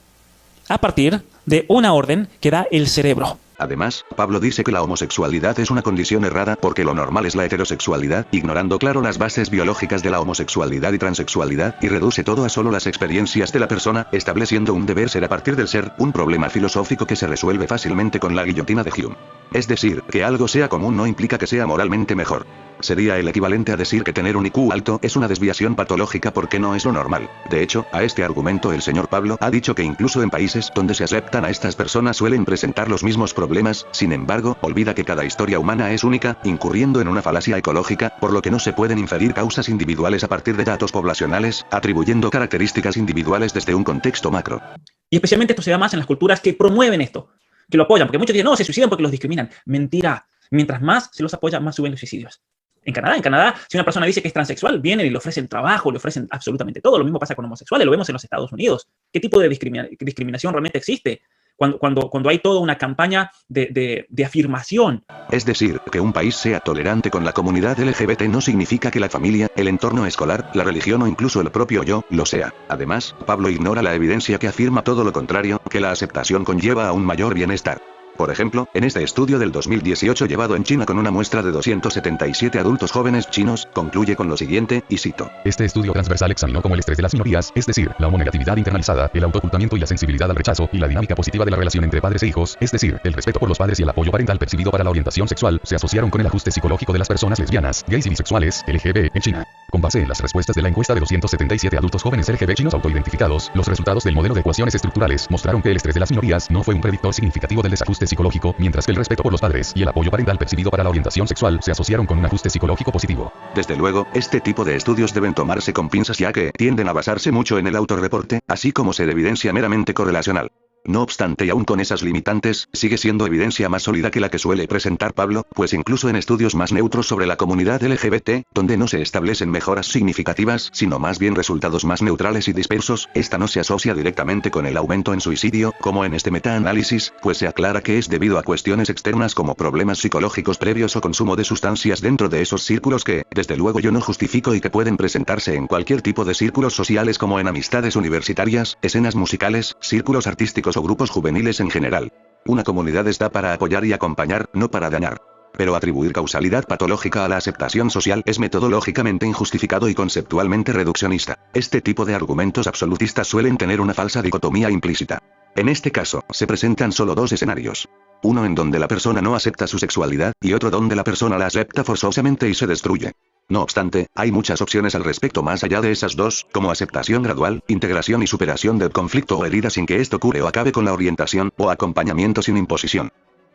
a partir de una orden que da el cerebro. Además, Pablo dice que la homosexualidad es una condición errada porque lo normal es la heterosexualidad, ignorando claro las bases biológicas de la homosexualidad y transexualidad, y reduce todo a solo las experiencias de la persona, estableciendo un deber ser a partir del ser, un problema filosófico que se resuelve fácilmente con la guillotina de Hume. Es decir, que algo sea común no implica que sea moralmente mejor. Sería el equivalente a decir que tener un IQ alto es una desviación patológica porque no es lo normal. De hecho, a este argumento el señor Pablo ha dicho que incluso en países donde se aceptan a estas personas suelen presentar los mismos problemas, sin embargo, olvida que cada historia humana es única, incurriendo en una falacia ecológica, por lo que no se pueden inferir causas individuales a partir de datos poblacionales, atribuyendo características individuales desde un contexto macro. Y especialmente esto se da más en las culturas que promueven esto, que lo apoyan, porque muchos dicen, no, se suicidan porque los discriminan. Mentira. Mientras más se los apoya, más suben los suicidios. En Canadá, si una persona dice que es transexual, vienen y le ofrecen trabajo, le ofrecen absolutamente todo. Lo mismo pasa con homosexuales, lo vemos en los Estados Unidos. ¿Qué tipo de discriminación realmente existe? Cuando hay toda una campaña de afirmación. Es decir, que un país sea tolerante con la comunidad LGBT no significa que la familia, el entorno escolar, la religión o incluso el propio yo, lo sea. Además, Pablo ignora la evidencia que afirma todo lo contrario, que la aceptación conlleva a un mayor bienestar. Por ejemplo, en este estudio del 2018 llevado en China con una muestra de 277 adultos jóvenes chinos, concluye con lo siguiente, y cito. Este estudio transversal examinó cómo el estrés de las minorías, es decir, la homonegatividad internalizada, el autoocultamiento y la sensibilidad al rechazo, y la dinámica positiva de la relación entre padres e hijos, es decir, el respeto por los padres y el apoyo parental percibido para la orientación sexual, se asociaron con el ajuste psicológico de las personas lesbianas, gays y bisexuales, LGB, en China. Con base en las respuestas de la encuesta de 277 adultos jóvenes LGB chinos autoidentificados, los resultados del modelo de ecuaciones estructurales mostraron que el estrés de las minorías no fue un predictor significativo del desajuste psicológico, mientras que el respeto por los padres y el apoyo parental percibido para la orientación sexual se asociaron con un ajuste psicológico positivo. Desde luego, este tipo de estudios deben tomarse con pinzas ya que tienden a basarse mucho en el autorreporte, así como ser evidencia meramente correlacional. No obstante, y aún con esas limitantes, sigue siendo evidencia más sólida que la que suele presentar Pablo, pues incluso en estudios más neutros sobre la comunidad LGBT, donde no se establecen mejoras significativas, sino más bien resultados más neutrales y dispersos, esta no se asocia directamente con el aumento en suicidio, como en este metaanálisis, pues se aclara que es debido a cuestiones externas como problemas psicológicos previos o consumo de sustancias dentro de esos círculos que, desde luego yo no justifico y que pueden presentarse en cualquier tipo de círculos sociales como en amistades universitarias, escenas musicales, círculos artísticos o grupos juveniles en general. Una comunidad está para apoyar y acompañar, no para dañar. Pero atribuir causalidad patológica a la aceptación social es metodológicamente injustificado y conceptualmente reduccionista. Este tipo de argumentos absolutistas suelen tener una falsa dicotomía implícita. En este caso, se presentan solo dos escenarios. Uno en donde la persona no acepta su sexualidad, y otro donde la persona la acepta forzosamente y se destruye. No obstante, hay muchas opciones al respecto más allá de esas dos, como aceptación gradual, integración y superación del conflicto o herida sin que esto cure o acabe con la orientación, o acompañamiento sin imposición.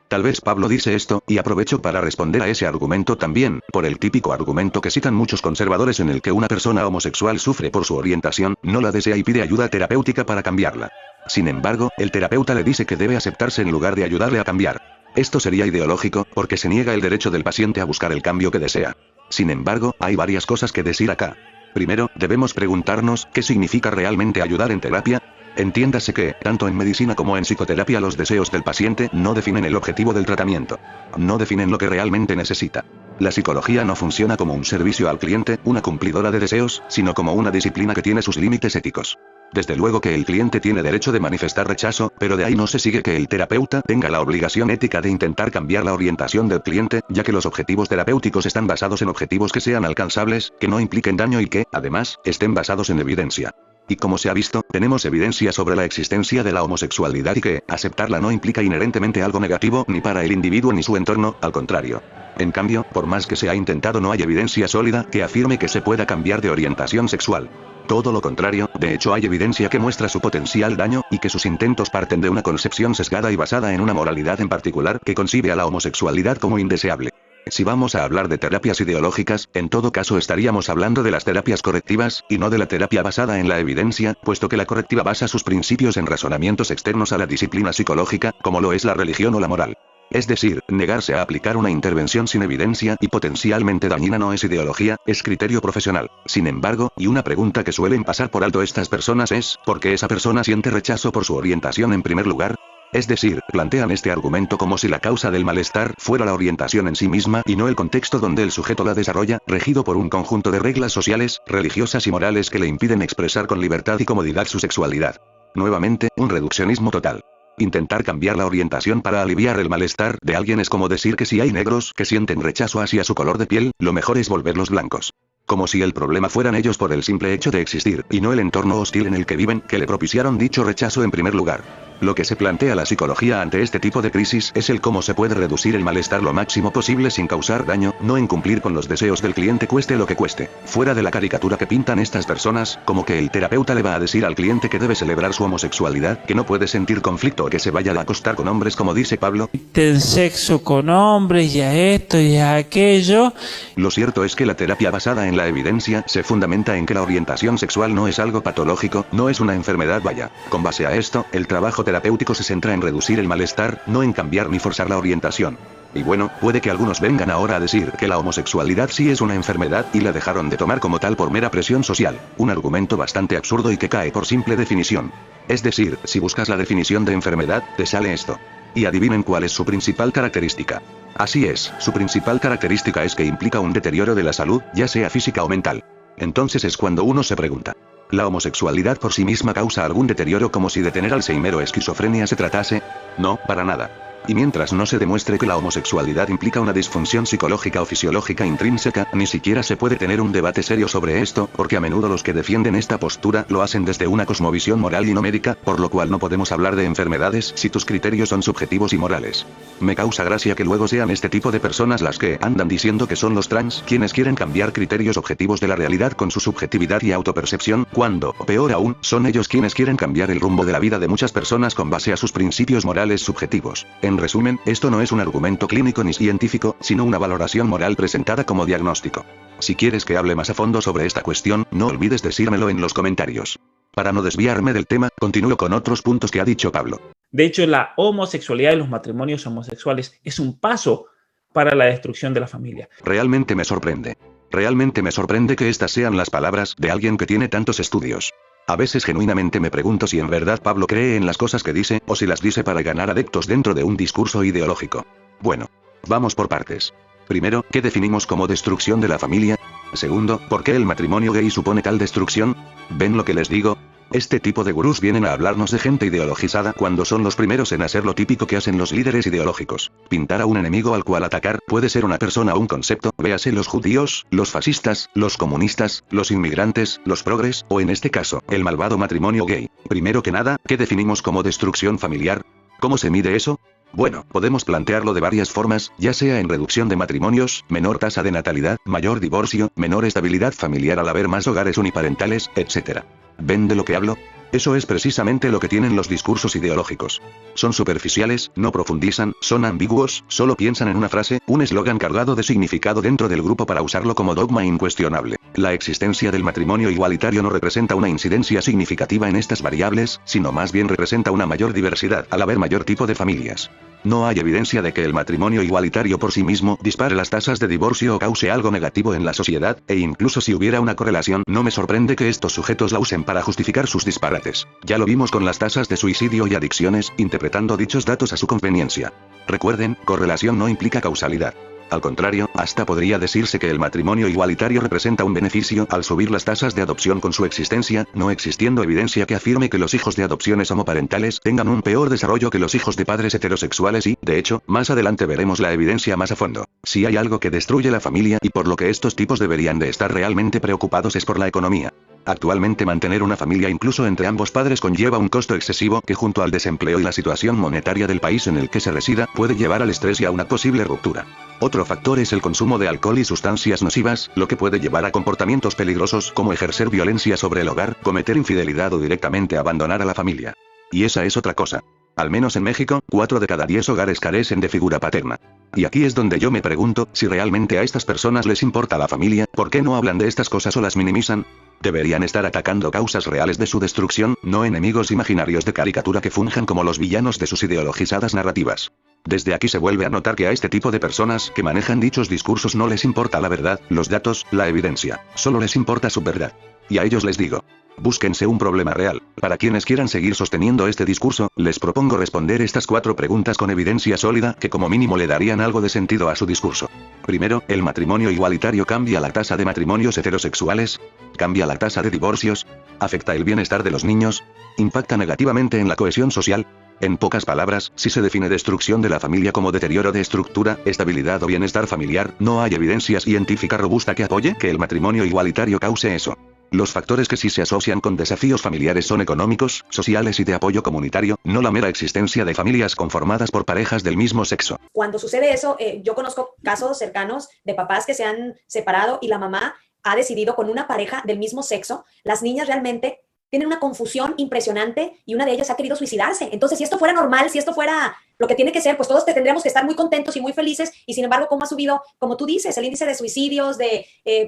Tal vez Pablo dice esto, y aprovecho para responder a ese argumento también, por el típico argumento que citan muchos conservadores en el que una persona homosexual sufre por su orientación, no la desea y pide ayuda terapéutica para cambiarla. Sin embargo, el terapeuta le dice que debe aceptarse en lugar de ayudarle a cambiar. Esto sería ideológico, porque se niega el derecho del paciente a buscar el cambio que desea. Sin embargo, hay varias cosas que decir acá. Primero, debemos preguntarnos, ¿qué significa realmente ayudar en terapia? Entiéndase que, tanto en medicina como en psicoterapia, los deseos del paciente no definen el objetivo del tratamiento. No definen lo que realmente necesita. La psicología no funciona como un servicio al cliente, una cumplidora de deseos, sino como una disciplina que tiene sus límites éticos. Desde luego que el cliente tiene derecho de manifestar rechazo, pero de ahí no se sigue que el terapeuta tenga la obligación ética de intentar cambiar la orientación del cliente, ya que los objetivos terapéuticos están basados en objetivos que sean alcanzables, que no impliquen daño y que, además, estén basados en evidencia. Y como se ha visto, tenemos evidencia sobre la existencia de la homosexualidad y que, aceptarla no implica inherentemente algo negativo ni para el individuo ni su entorno, al contrario. En cambio, por más que se ha intentado, no hay evidencia sólida que afirme que se pueda cambiar de orientación sexual. Todo lo contrario, de hecho hay evidencia que muestra su potencial daño, y que sus intentos parten de una concepción sesgada y basada en una moralidad en particular que concibe a la homosexualidad como indeseable. Si vamos a hablar de terapias ideológicas, en todo caso estaríamos hablando de las terapias correctivas, y no de la terapia basada en la evidencia, puesto que la correctiva basa sus principios en razonamientos externos a la disciplina psicológica, como lo es la religión o la moral. Es decir, negarse a aplicar una intervención sin evidencia y potencialmente dañina no es ideología, es criterio profesional. Sin embargo, y una pregunta que suelen pasar por alto estas personas es, ¿por qué esa persona siente rechazo por su orientación en primer lugar? Es decir, plantean este argumento como si la causa del malestar fuera la orientación en sí misma y no el contexto donde el sujeto la desarrolla, regido por un conjunto de reglas sociales, religiosas y morales que le impiden expresar con libertad y comodidad su sexualidad. Nuevamente, un reduccionismo total. Intentar cambiar la orientación para aliviar el malestar de alguien es como decir que si hay negros que sienten rechazo hacia su color de piel, lo mejor es volverlos blancos. Como si el problema fueran ellos por el simple hecho de existir, y no el entorno hostil en el que viven, que le propiciaron dicho rechazo en primer lugar. Lo que se plantea la psicología ante este tipo de crisis es el cómo se puede reducir el malestar lo máximo posible sin causar daño, no en cumplir con los deseos del cliente cueste lo que cueste. Fuera de la caricatura que pintan estas personas, como que el terapeuta le va a decir al cliente que debe celebrar su homosexualidad, que no puede sentir conflicto o que se vaya a acostar con hombres como dice Pablo. Ten sexo con hombres y a esto y a aquello. Lo cierto es que la terapia basada en la evidencia se fundamenta en que la orientación sexual no es algo patológico, no es una enfermedad vaya. Con base a esto, el trabajo terapéutico se centra en reducir el malestar, no en cambiar ni forzar la orientación. Y bueno, puede que algunos vengan ahora a decir que la homosexualidad sí es una enfermedad y la dejaron de tomar como tal por mera presión social, un argumento bastante absurdo y que cae por simple definición. Es decir, si buscas la definición de enfermedad, te sale esto. Y adivinen cuál es su principal característica. Así es, su principal característica es que implica un deterioro de la salud, ya sea física o mental. Entonces es cuando uno se pregunta, ¿la homosexualidad por sí misma causa algún deterioro como si de tener Alzheimer o esquizofrenia se tratase? No, para nada. Y mientras no se demuestre que la homosexualidad implica una disfunción psicológica o fisiológica intrínseca, ni siquiera se puede tener un debate serio sobre esto, porque a menudo los que defienden esta postura lo hacen desde una cosmovisión moral y no médica, por lo cual no podemos hablar de enfermedades si tus criterios son subjetivos y morales. Me causa gracia que luego sean este tipo de personas las que andan diciendo que son los trans quienes quieren cambiar criterios objetivos de la realidad con su subjetividad y autopercepción, cuando, peor aún, son ellos quienes quieren cambiar el rumbo de la vida de muchas personas con base a sus principios morales subjetivos. En resumen, esto no es un argumento clínico ni científico, sino una valoración moral presentada como diagnóstico. Si quieres que hable más a fondo sobre esta cuestión, no olvides decírmelo en los comentarios. Para no desviarme del tema, continúo con otros puntos que ha dicho Pablo. De hecho, la homosexualidad y los matrimonios homosexuales es un paso para la destrucción de la familia. Realmente me sorprende. Realmente me sorprende que estas sean las palabras de alguien que tiene tantos estudios. A veces genuinamente me pregunto si en verdad Pablo cree en las cosas que dice, o si las dice para ganar adeptos dentro de un discurso ideológico. Bueno, vamos por partes. Primero, ¿qué definimos como destrucción de la familia? Segundo, ¿por qué el matrimonio gay supone tal destrucción? ¿Ven lo que les digo? Este tipo de gurús vienen a hablarnos de gente ideologizada cuando son los primeros en hacer lo típico que hacen los líderes ideológicos. Pintar a un enemigo al cual atacar, puede ser una persona o un concepto, véase los judíos, los fascistas, los comunistas, los inmigrantes, los progres, o en este caso, el malvado matrimonio gay. Primero que nada, ¿qué definimos como destrucción familiar? ¿Cómo se mide eso? Bueno, podemos plantearlo de varias formas, ya sea en reducción de matrimonios, menor tasa de natalidad, mayor divorcio, menor estabilidad familiar al haber más hogares uniparentales, etc. ¿Ven de lo que hablo? Eso es precisamente lo que tienen los discursos ideológicos. Son superficiales, no profundizan, son ambiguos, solo piensan en una frase, un eslogan cargado de significado dentro del grupo para usarlo como dogma incuestionable. La existencia del matrimonio igualitario no representa una incidencia significativa en estas variables, sino más bien representa una mayor diversidad al haber mayor tipo de familias. No hay evidencia de que el matrimonio igualitario por sí mismo dispare las tasas de divorcio o cause algo negativo en la sociedad, e incluso si hubiera una correlación, no me sorprende que estos sujetos la usen para justificar sus disparates. Ya lo vimos con las tasas de suicidio y adicciones, interpretando dichos datos a su conveniencia. Recuerden, correlación no implica causalidad. Al contrario, hasta podría decirse que el matrimonio igualitario representa un beneficio al subir las tasas de adopción con su existencia, no existiendo evidencia que afirme que los hijos de adopciones homoparentales tengan un peor desarrollo que los hijos de padres heterosexuales y, de hecho, más adelante veremos la evidencia más a fondo. Si hay algo que destruye la familia y por lo que estos tipos deberían de estar realmente preocupados es por la economía. Actualmente mantener una familia incluso entre ambos padres conlleva un costo excesivo que junto al desempleo y la situación monetaria del país en el que se resida, puede llevar al estrés y a una posible ruptura. Otro factor es el consumo de alcohol y sustancias nocivas, lo que puede llevar a comportamientos peligrosos como ejercer violencia sobre el hogar, cometer infidelidad o directamente abandonar a la familia. Y esa es otra cosa. Al menos en México, 4 de cada 10 hogares carecen de figura paterna. Y aquí es donde yo me pregunto, si realmente a estas personas les importa la familia, ¿por qué no hablan de estas cosas o las minimizan? Deberían estar atacando causas reales de su destrucción, no enemigos imaginarios de caricatura que funjan como los villanos de sus ideologizadas narrativas. Desde aquí se vuelve a notar que a este tipo de personas que manejan dichos discursos no les importa la verdad, los datos, la evidencia, solo les importa su verdad. Y a ellos les digo, búsquense un problema real. Para quienes quieran seguir sosteniendo este discurso, les propongo responder estas 4 preguntas con evidencia sólida que como mínimo le darían algo de sentido a su discurso. Primero, ¿el matrimonio igualitario cambia la tasa de matrimonios heterosexuales? ¿Cambia la tasa de divorcios? ¿Afecta el bienestar de los niños? ¿Impacta negativamente en la cohesión social? En pocas palabras, si se define destrucción de la familia como deterioro de estructura, estabilidad o bienestar familiar, no hay evidencia científica robusta que apoye que el matrimonio igualitario cause eso. Los factores que sí se asocian con desafíos familiares son económicos, sociales y de apoyo comunitario, no la mera existencia de familias conformadas por parejas del mismo sexo. Cuando sucede eso, yo conozco casos cercanos de papás que se han separado y la mamá ha decidido con una pareja del mismo sexo. Las niñas realmente tienen una confusión impresionante y una de ellas ha querido suicidarse. Entonces, si esto fuera normal, si esto fuera lo que tiene que ser, pues todos tendríamos que estar muy contentos y muy felices. Y sin embargo, ¿cómo ha subido, como tú dices, el índice de suicidios,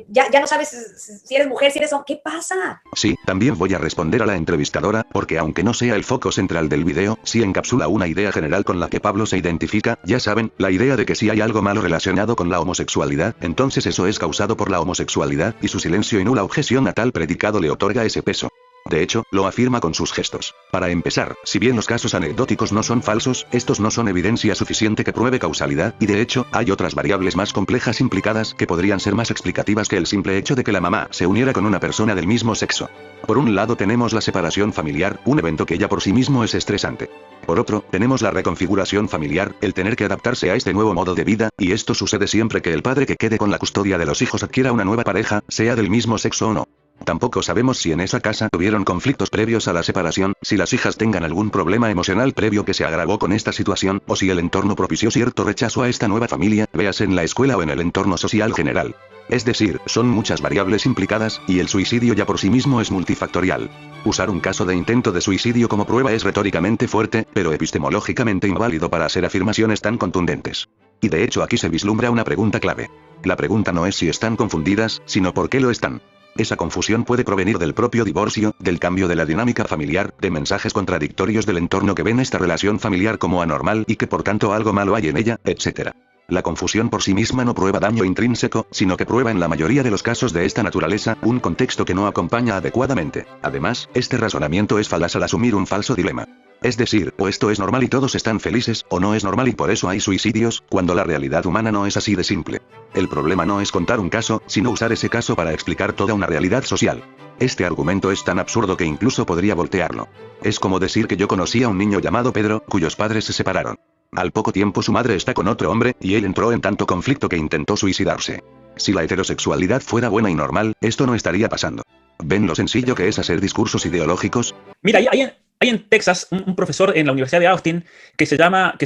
ya no sabes si eres mujer, si eres hombre? ¿Qué pasa? Sí, también voy a responder a la entrevistadora, porque aunque no sea el foco central del video, sí encapsula una idea general con la que Pablo se identifica, ya saben, la idea de que si hay algo malo relacionado con la homosexualidad, entonces eso es causado por la homosexualidad, y su silencio y nula objeción a tal predicado le otorga ese peso. De hecho, lo afirma con sus gestos. Para empezar, si bien los casos anecdóticos no son falsos, estos no son evidencia suficiente que pruebe causalidad, y de hecho, hay otras variables más complejas implicadas que podrían ser más explicativas que el simple hecho de que la mamá se uniera con una persona del mismo sexo. Por un lado tenemos la separación familiar, un evento que ya por sí mismo es estresante. Por otro, tenemos la reconfiguración familiar, el tener que adaptarse a este nuevo modo de vida, y esto sucede siempre que el padre que quede con la custodia de los hijos adquiera una nueva pareja, sea del mismo sexo o no. Tampoco sabemos si en esa casa tuvieron conflictos previos a la separación, si las hijas tengan algún problema emocional previo que se agravó con esta situación, o si el entorno propició cierto rechazo a esta nueva familia, véase en la escuela o en el entorno social general. Es decir, son muchas variables implicadas, y el suicidio ya por sí mismo es multifactorial. Usar un caso de intento de suicidio como prueba es retóricamente fuerte, pero epistemológicamente inválido para hacer afirmaciones tan contundentes. Y de hecho aquí se vislumbra una pregunta clave. La pregunta no es si están confundidas, sino por qué lo están. Esa confusión puede provenir del propio divorcio, del cambio de la dinámica familiar, de mensajes contradictorios del entorno que ven esta relación familiar como anormal y que por tanto algo malo hay en ella, etc. La confusión por sí misma no prueba daño intrínseco, sino que prueba en la mayoría de los casos de esta naturaleza, un contexto que no acompaña adecuadamente. Además, este razonamiento es falaz al asumir un falso dilema. Es decir, o esto es normal y todos están felices, o no es normal y por eso hay suicidios, cuando la realidad humana no es así de simple. El problema no es contar un caso, sino usar ese caso para explicar toda una realidad social. Este argumento es tan absurdo que incluso podría voltearlo. Es como decir que yo conocí a un niño llamado Pedro, cuyos padres se separaron. Al poco tiempo su madre está con otro hombre, y él entró en tanto conflicto que intentó suicidarse. Si la heterosexualidad fuera buena y normal, esto no estaría pasando. ¿Ven lo sencillo que es hacer discursos ideológicos? Mira, hay en Texas un profesor en la Universidad de Austin que se llama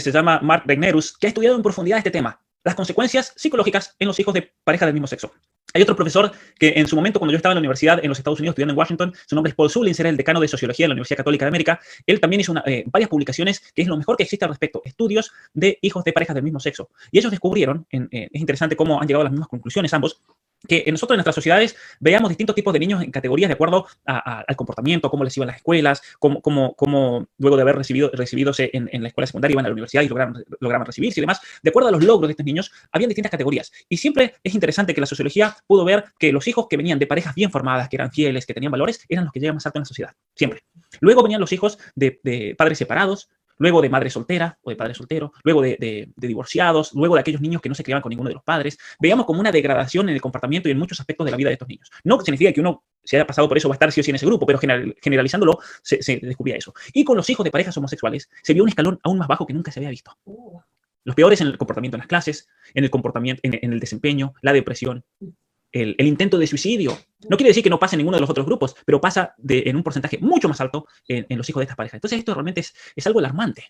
Mark Regnerus, que ha estudiado en profundidad este tema, las consecuencias psicológicas en los hijos de parejas del mismo sexo. Hay otro profesor que en su momento, cuando yo estaba en la universidad en los Estados Unidos estudiando en Washington, su nombre es Paul Sullins, era el decano de Sociología de la Universidad Católica de América. Él también hizo varias publicaciones, que es lo mejor que existe al respecto, estudios de hijos de parejas del mismo sexo. Y ellos descubrieron, es interesante cómo han llegado a las mismas conclusiones ambos, que nosotros en nuestras sociedades veamos distintos tipos de niños en categorías de acuerdo al comportamiento, cómo les iban las escuelas, cómo luego de haber recibidose en la escuela secundaria iban a la universidad y lograban recibirse y demás. De acuerdo a los logros de estos niños, habían distintas categorías. Y siempre es interesante que la sociología pudo ver que los hijos que venían de parejas bien formadas, que eran fieles, que tenían valores, eran los que llegan más alto en la sociedad. Siempre. Luego venían los hijos de padres separados, luego de madre soltera o de padre soltero, luego de divorciados, luego de aquellos niños que no se criaban con ninguno de los padres. Veíamos como una degradación en el comportamiento y en muchos aspectos de la vida de estos niños. No significa que uno se haya pasado por eso va a estar sí o sí en ese grupo, pero generalizándolo se descubría eso. Y con los hijos de parejas homosexuales se vio un escalón aún más bajo que nunca se había visto. Los peores en el comportamiento en las clases, en el comportamiento, en el desempeño, la depresión, el intento de suicidio. No quiere decir que no pase en ninguno de los otros grupos, pero pasa en un porcentaje mucho más alto en los hijos de estas parejas. Entonces esto realmente es algo alarmante.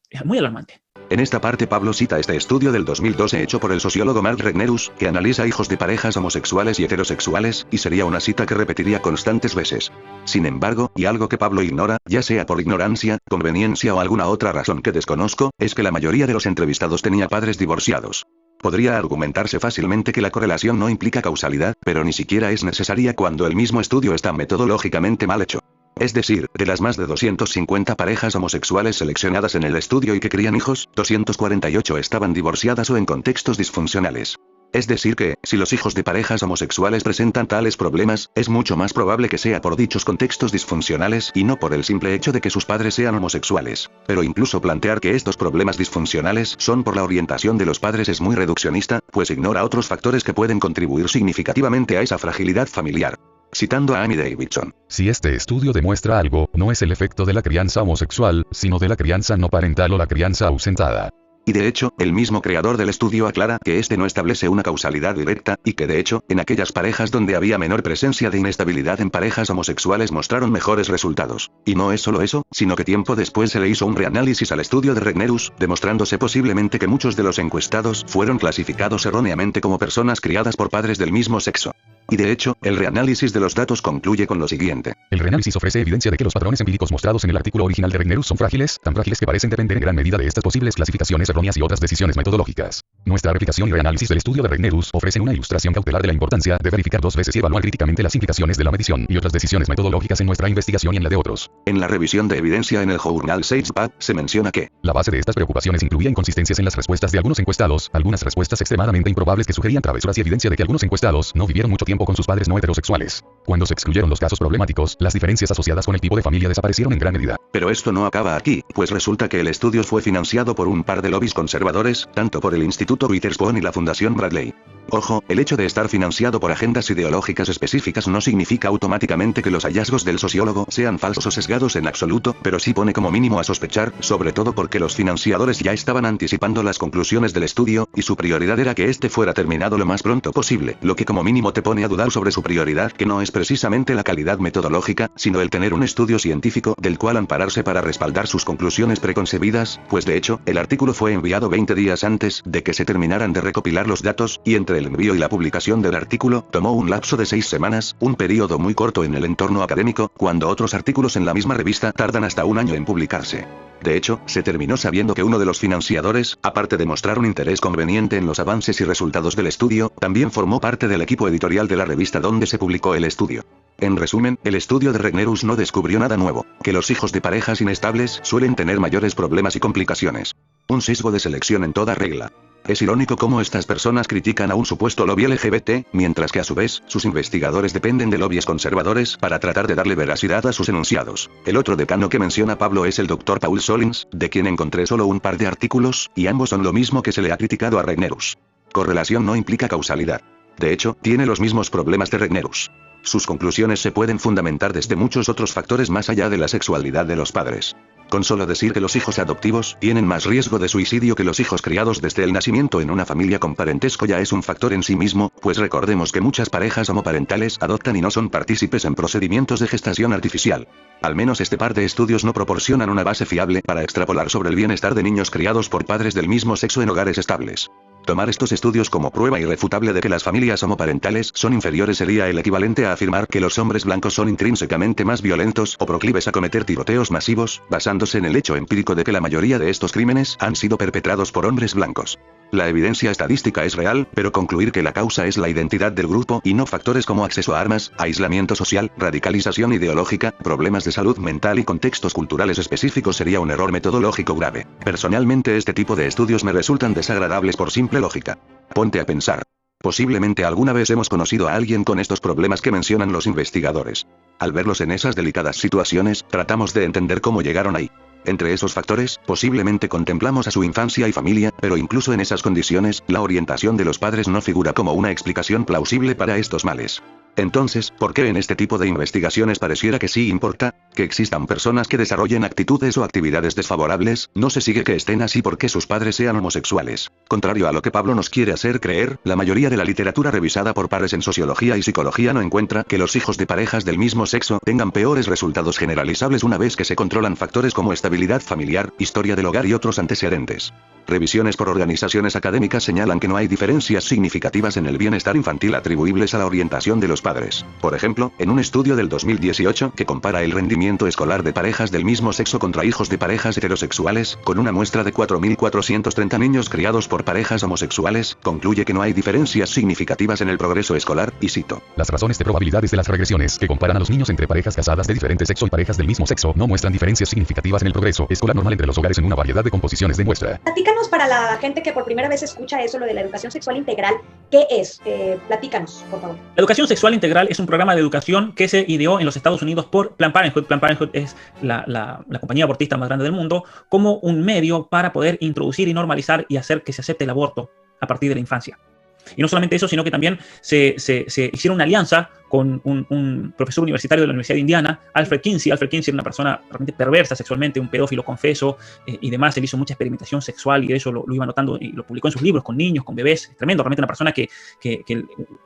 Es muy alarmante. En esta parte Pablo cita este estudio del 2012 hecho por el sociólogo Mark Regnerus, que analiza hijos de parejas homosexuales y heterosexuales, y sería una cita que repetiría constantes veces. Sin embargo, y algo que Pablo ignora, ya sea por ignorancia, conveniencia o alguna otra razón que desconozco, es que la mayoría de los entrevistados tenía padres divorciados. Podría argumentarse fácilmente que la correlación no implica causalidad, pero ni siquiera es necesaria cuando el mismo estudio está metodológicamente mal hecho. Es decir, de las más de 250 parejas homosexuales seleccionadas en el estudio y que crían hijos, 248 estaban divorciadas o en contextos disfuncionales. Es decir que, si los hijos de parejas homosexuales presentan tales problemas, es mucho más probable que sea por dichos contextos disfuncionales y no por el simple hecho de que sus padres sean homosexuales. Pero incluso plantear que estos problemas disfuncionales son por la orientación de los padres es muy reduccionista, pues ignora otros factores que pueden contribuir significativamente a esa fragilidad familiar. Citando a Amy Davidson. Si este estudio demuestra algo, no es el efecto de la crianza homosexual, sino de la crianza no parental o la crianza ausentada. Y de hecho, el mismo creador del estudio aclara que este no establece una causalidad directa, y que de hecho, en aquellas parejas donde había menor presencia de inestabilidad en parejas homosexuales mostraron mejores resultados. Y no es solo eso, sino que tiempo después se le hizo un reanálisis al estudio de Regnerus, demostrándose posiblemente que muchos de los encuestados fueron clasificados erróneamente como personas criadas por padres del mismo sexo. Y de hecho, el reanálisis de los datos concluye con lo siguiente. El reanálisis ofrece evidencia de que los patrones empíricos mostrados en el artículo original de Regnerus son frágiles, tan frágiles que parecen depender en gran medida de estas posibles clasificaciones erróneas y otras decisiones metodológicas. Nuestra replicación y reanálisis del estudio de Regnerus ofrecen una ilustración cautelar de la importancia de verificar dos veces y evaluar críticamente las implicaciones de la medición y otras decisiones metodológicas en nuestra investigación y en la de otros. En la revisión de evidencia en el journal SageMath se menciona que la base de estas preocupaciones incluía inconsistencias en las respuestas de algunos encuestados, algunas respuestas extremadamente improbables que sugerían travesuras y evidencia de que algunos encuestados no vivieron mucho tiempo con sus padres no heterosexuales. Cuando se excluyeron los casos problemáticos, las diferencias asociadas con el tipo de familia desaparecieron en gran medida. Pero esto no acaba aquí, pues resulta que el estudio fue financiado por un par de lobbies conservadores, tanto por el Instituto Witherspoon y la Fundación Bradley. Ojo, el hecho de estar financiado por agendas ideológicas específicas no significa automáticamente que los hallazgos del sociólogo sean falsos o sesgados en absoluto, pero sí pone como mínimo a sospechar, sobre todo porque los financiadores ya estaban anticipando las conclusiones del estudio, y su prioridad era que este fuera terminado lo más pronto posible, lo que como mínimo te pone a dudar sobre su prioridad, que no es precisamente la calidad metodológica, sino el tener un estudio científico del cual ampararse para respaldar sus conclusiones preconcebidas, pues de hecho, el artículo fue enviado 20 días antes de que se terminaran de recopilar los datos, y entre el envío y la publicación del artículo, tomó un lapso de 6 semanas, un periodo muy corto en el entorno académico, cuando otros artículos en la misma revista tardan hasta un año en publicarse. De hecho, se terminó sabiendo que uno de los financiadores, aparte de mostrar un interés conveniente en los avances y resultados del estudio, también formó parte del equipo editorial de la revista donde se publicó el estudio. En resumen, el estudio de Regnerus no descubrió nada nuevo, que los hijos de parejas inestables suelen tener mayores problemas y complicaciones. Un sesgo de selección en toda regla. Es irónico cómo estas personas critican a un supuesto lobby LGBT, mientras que a su vez, sus investigadores dependen de lobbies conservadores para tratar de darle veracidad a sus enunciados. El otro decano que menciona Pablo es el Dr. Paul Solins, de quien encontré solo un par de artículos, y ambos son lo mismo que se le ha criticado a Regnerus. Correlación no implica causalidad. De hecho, tiene los mismos problemas de Regnerus. Sus conclusiones se pueden fundamentar desde muchos otros factores más allá de la sexualidad de los padres. Con solo decir que los hijos adoptivos tienen más riesgo de suicidio que los hijos criados desde el nacimiento en una familia con parentesco ya es un factor en sí mismo, pues recordemos que muchas parejas homoparentales adoptan y no son partícipes en procedimientos de gestación artificial. Al menos este par de estudios no proporcionan una base fiable para extrapolar sobre el bienestar de niños criados por padres del mismo sexo en hogares estables. Tomar estos estudios como prueba irrefutable de que las familias homoparentales son inferiores sería el equivalente a afirmar que los hombres blancos son intrínsecamente más violentos o proclives a cometer tiroteos masivos, basándose en el hecho empírico de que la mayoría de estos crímenes han sido perpetrados por hombres blancos. La evidencia estadística es real, pero concluir que la causa es la identidad del grupo y no factores como acceso a armas, aislamiento social, radicalización ideológica, problemas de salud mental y contextos culturales específicos sería un error metodológico grave. Personalmente este tipo de estudios me resultan desagradables por simple lógica. Ponte a pensar. Posiblemente alguna vez hemos conocido a alguien con estos problemas que mencionan los investigadores. Al verlos en esas delicadas situaciones, tratamos de entender cómo llegaron ahí. Entre esos factores, posiblemente contemplamos a su infancia y familia, pero incluso en esas condiciones, la orientación de los padres no figura como una explicación plausible para estos males. Entonces, ¿por qué en este tipo de investigaciones pareciera que sí importa que existan personas que desarrollen actitudes o actividades desfavorables? No se sigue que estén así porque sus padres sean homosexuales. Contrario a lo que Pablo nos quiere hacer creer, la mayoría de la literatura revisada por pares en sociología y psicología no encuentra que los hijos de parejas del mismo sexo tengan peores resultados generalizables una vez que se controlan factores como estabilidad familiar, historia del hogar y otros antecedentes. Revisiones por organizaciones académicas señalan que no hay diferencias significativas en el bienestar infantil atribuibles a la orientación de los padres. Por ejemplo, en un estudio del 2018 que compara el rendimiento escolar de parejas del mismo sexo contra hijos de parejas heterosexuales, con una muestra de 4.430 niños criados por parejas homosexuales, concluye que no hay diferencias significativas en el progreso escolar, y cito: Las razones de probabilidades de las regresiones que comparan a los niños entre parejas casadas de diferente sexo y parejas del mismo sexo no muestran diferencias significativas en el progreso escolar normal entre los hogares en una variedad de composiciones de muestra. Platícanos para la gente que por primera vez escucha eso, lo de la educación sexual integral, ¿qué es? Platícanos, por favor. La educación sexual integral es un programa de educación que se ideó en los Estados Unidos por Planned Parenthood. Planned Parenthood es la compañía abortista más grande del mundo, como un medio para poder introducir y normalizar y hacer que se acepte el aborto a partir de la infancia. Y no solamente eso, sino que también se hicieron una alianza con un profesor universitario de la Universidad de Indiana, Alfred Kinsey. Alfred Kinsey era una persona realmente perversa sexualmente, un pedófilo confeso, y demás. Él hizo mucha experimentación sexual y eso lo iba anotando y lo publicó en sus libros con niños, con bebés. Tremendo, realmente una persona que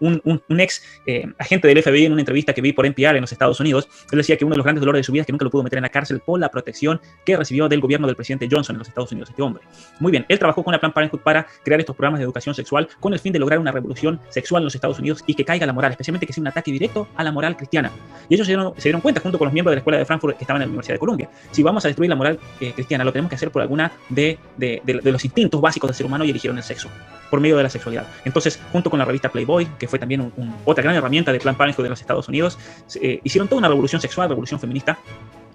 un ex agente del FBI en una entrevista que vi por NPR en los Estados Unidos, él decía que uno de los grandes dolores de su vida es que nunca lo pudo meter en la cárcel por la protección que recibió del gobierno del presidente Johnson en los Estados Unidos, este hombre. Muy bien, él trabajó con la Planned Parenthood para crear estos programas de educación sexual con el fin de lograr una revolución sexual en los Estados Unidos y que caiga la moral, especialmente que sea un ataque directo a la moral cristiana. Y ellos se dieron cuenta, junto con los miembros de la escuela de Frankfurt que estaban en la Universidad de Columbia, si vamos a destruir la moral cristiana, lo tenemos que hacer por alguna de los instintos básicos del ser humano, y eligieron el sexo, por medio de la sexualidad. Entonces, junto con la revista Playboy, que fue también otra gran herramienta de Planned Parenthood de los Estados Unidos, hicieron toda una revolución sexual, revolución feminista,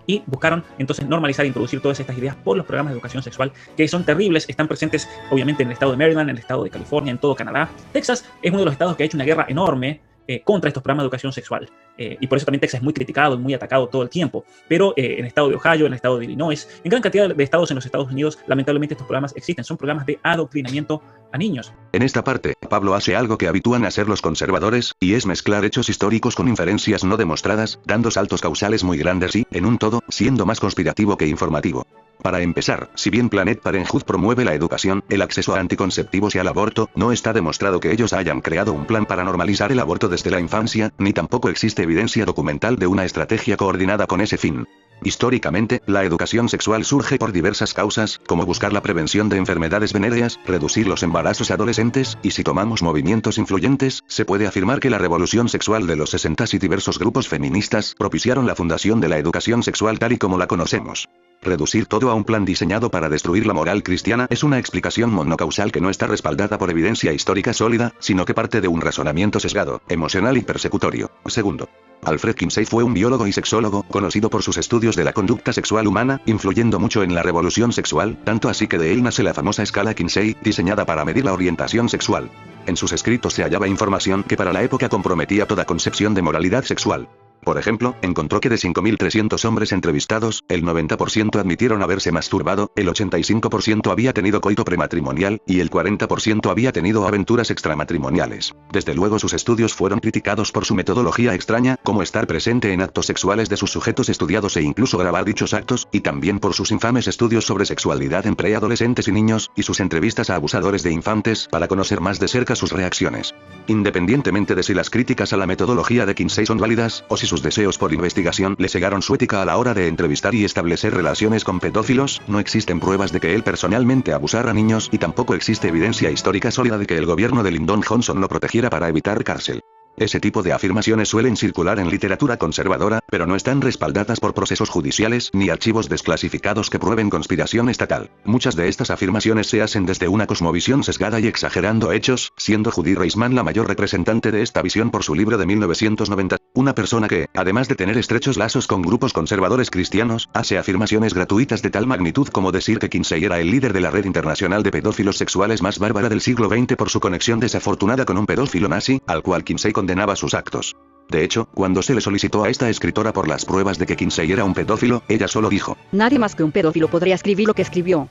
y buscaron entonces normalizar e introducir todas estas ideas por los programas de educación sexual, que son terribles. Están presentes obviamente en el estado de Maryland, en el estado de California, en todo Canadá. Texas es uno de los estados que ha hecho una guerra enorme contra estos programas de educación sexual. Y por eso también Texas es muy criticado y muy atacado todo el tiempo. Pero en el estado de Ohio, en el estado de Illinois, en gran cantidad de estados en los Estados Unidos, lamentablemente estos programas existen. Son programas de adoctrinamiento a niños. En esta parte, Pablo hace algo que habitúan a hacer los conservadores, y es mezclar hechos históricos con inferencias no demostradas, dando saltos causales muy grandes y, en un todo, siendo más conspirativo que informativo. Para empezar, si bien Planned Parenthood promueve la educación, el acceso a anticonceptivos y al aborto, no está demostrado que ellos hayan creado un plan para normalizar el aborto desde la infancia, ni tampoco existe evidencia documental de una estrategia coordinada con ese fin. Históricamente, la educación sexual surge por diversas causas, como buscar la prevención de enfermedades venéreas, reducir los embarazos adolescentes, y si tomamos movimientos influyentes, se puede afirmar que la revolución sexual de los 60s y diversos grupos feministas propiciaron la fundación de la educación sexual tal y como la conocemos. Reducir todo a un plan diseñado para destruir la moral cristiana es una explicación monocausal que no está respaldada por evidencia histórica sólida, sino que parte de un razonamiento sesgado, emocional y persecutorio. Segundo, Alfred Kinsey fue un biólogo y sexólogo, conocido por sus estudios de la conducta sexual humana, influyendo mucho en la revolución sexual, tanto así que de él nace la famosa escala Kinsey, diseñada para medir la orientación sexual. En sus escritos se hallaba información que para la época comprometía toda concepción de moralidad sexual. Por ejemplo, encontró que de 5.300 hombres entrevistados, el 90% admitieron haberse masturbado, el 85% había tenido coito prematrimonial, y el 40% había tenido aventuras extramatrimoniales. Desde luego sus estudios fueron criticados por su metodología extraña, como estar presente en actos sexuales de sus sujetos estudiados e incluso grabar dichos actos, y también por sus infames estudios sobre sexualidad en preadolescentes y niños, y sus entrevistas a abusadores de infantes, para conocer más de cerca sus reacciones. Independientemente de si las críticas a la metodología de Kinsey son válidas, o si sus deseos por investigación le cegaron su ética a la hora de entrevistar y establecer relaciones con pedófilos, no existen pruebas de que él personalmente abusara a niños y tampoco existe evidencia histórica sólida de que el gobierno de Lyndon Johnson lo protegiera para evitar cárcel. Ese tipo de afirmaciones suelen circular en literatura conservadora, pero no están respaldadas por procesos judiciales ni archivos desclasificados que prueben conspiración estatal. Muchas de estas afirmaciones se hacen desde una cosmovisión sesgada y exagerando hechos, siendo Judy Reisman la mayor representante de esta visión por su libro de 1990. Una persona que, además de tener estrechos lazos con grupos conservadores cristianos, hace afirmaciones gratuitas de tal magnitud como decir que Kinsey era el líder de la red internacional de pedófilos sexuales más bárbara del siglo XX por su conexión desafortunada con un pedófilo nazi, al cual Kinsey condenaba sus actos. De hecho, cuando se le solicitó a esta escritora por las pruebas de que Kinsey era un pedófilo, ella solo dijo: nadie más que un pedófilo podría escribir lo que escribió.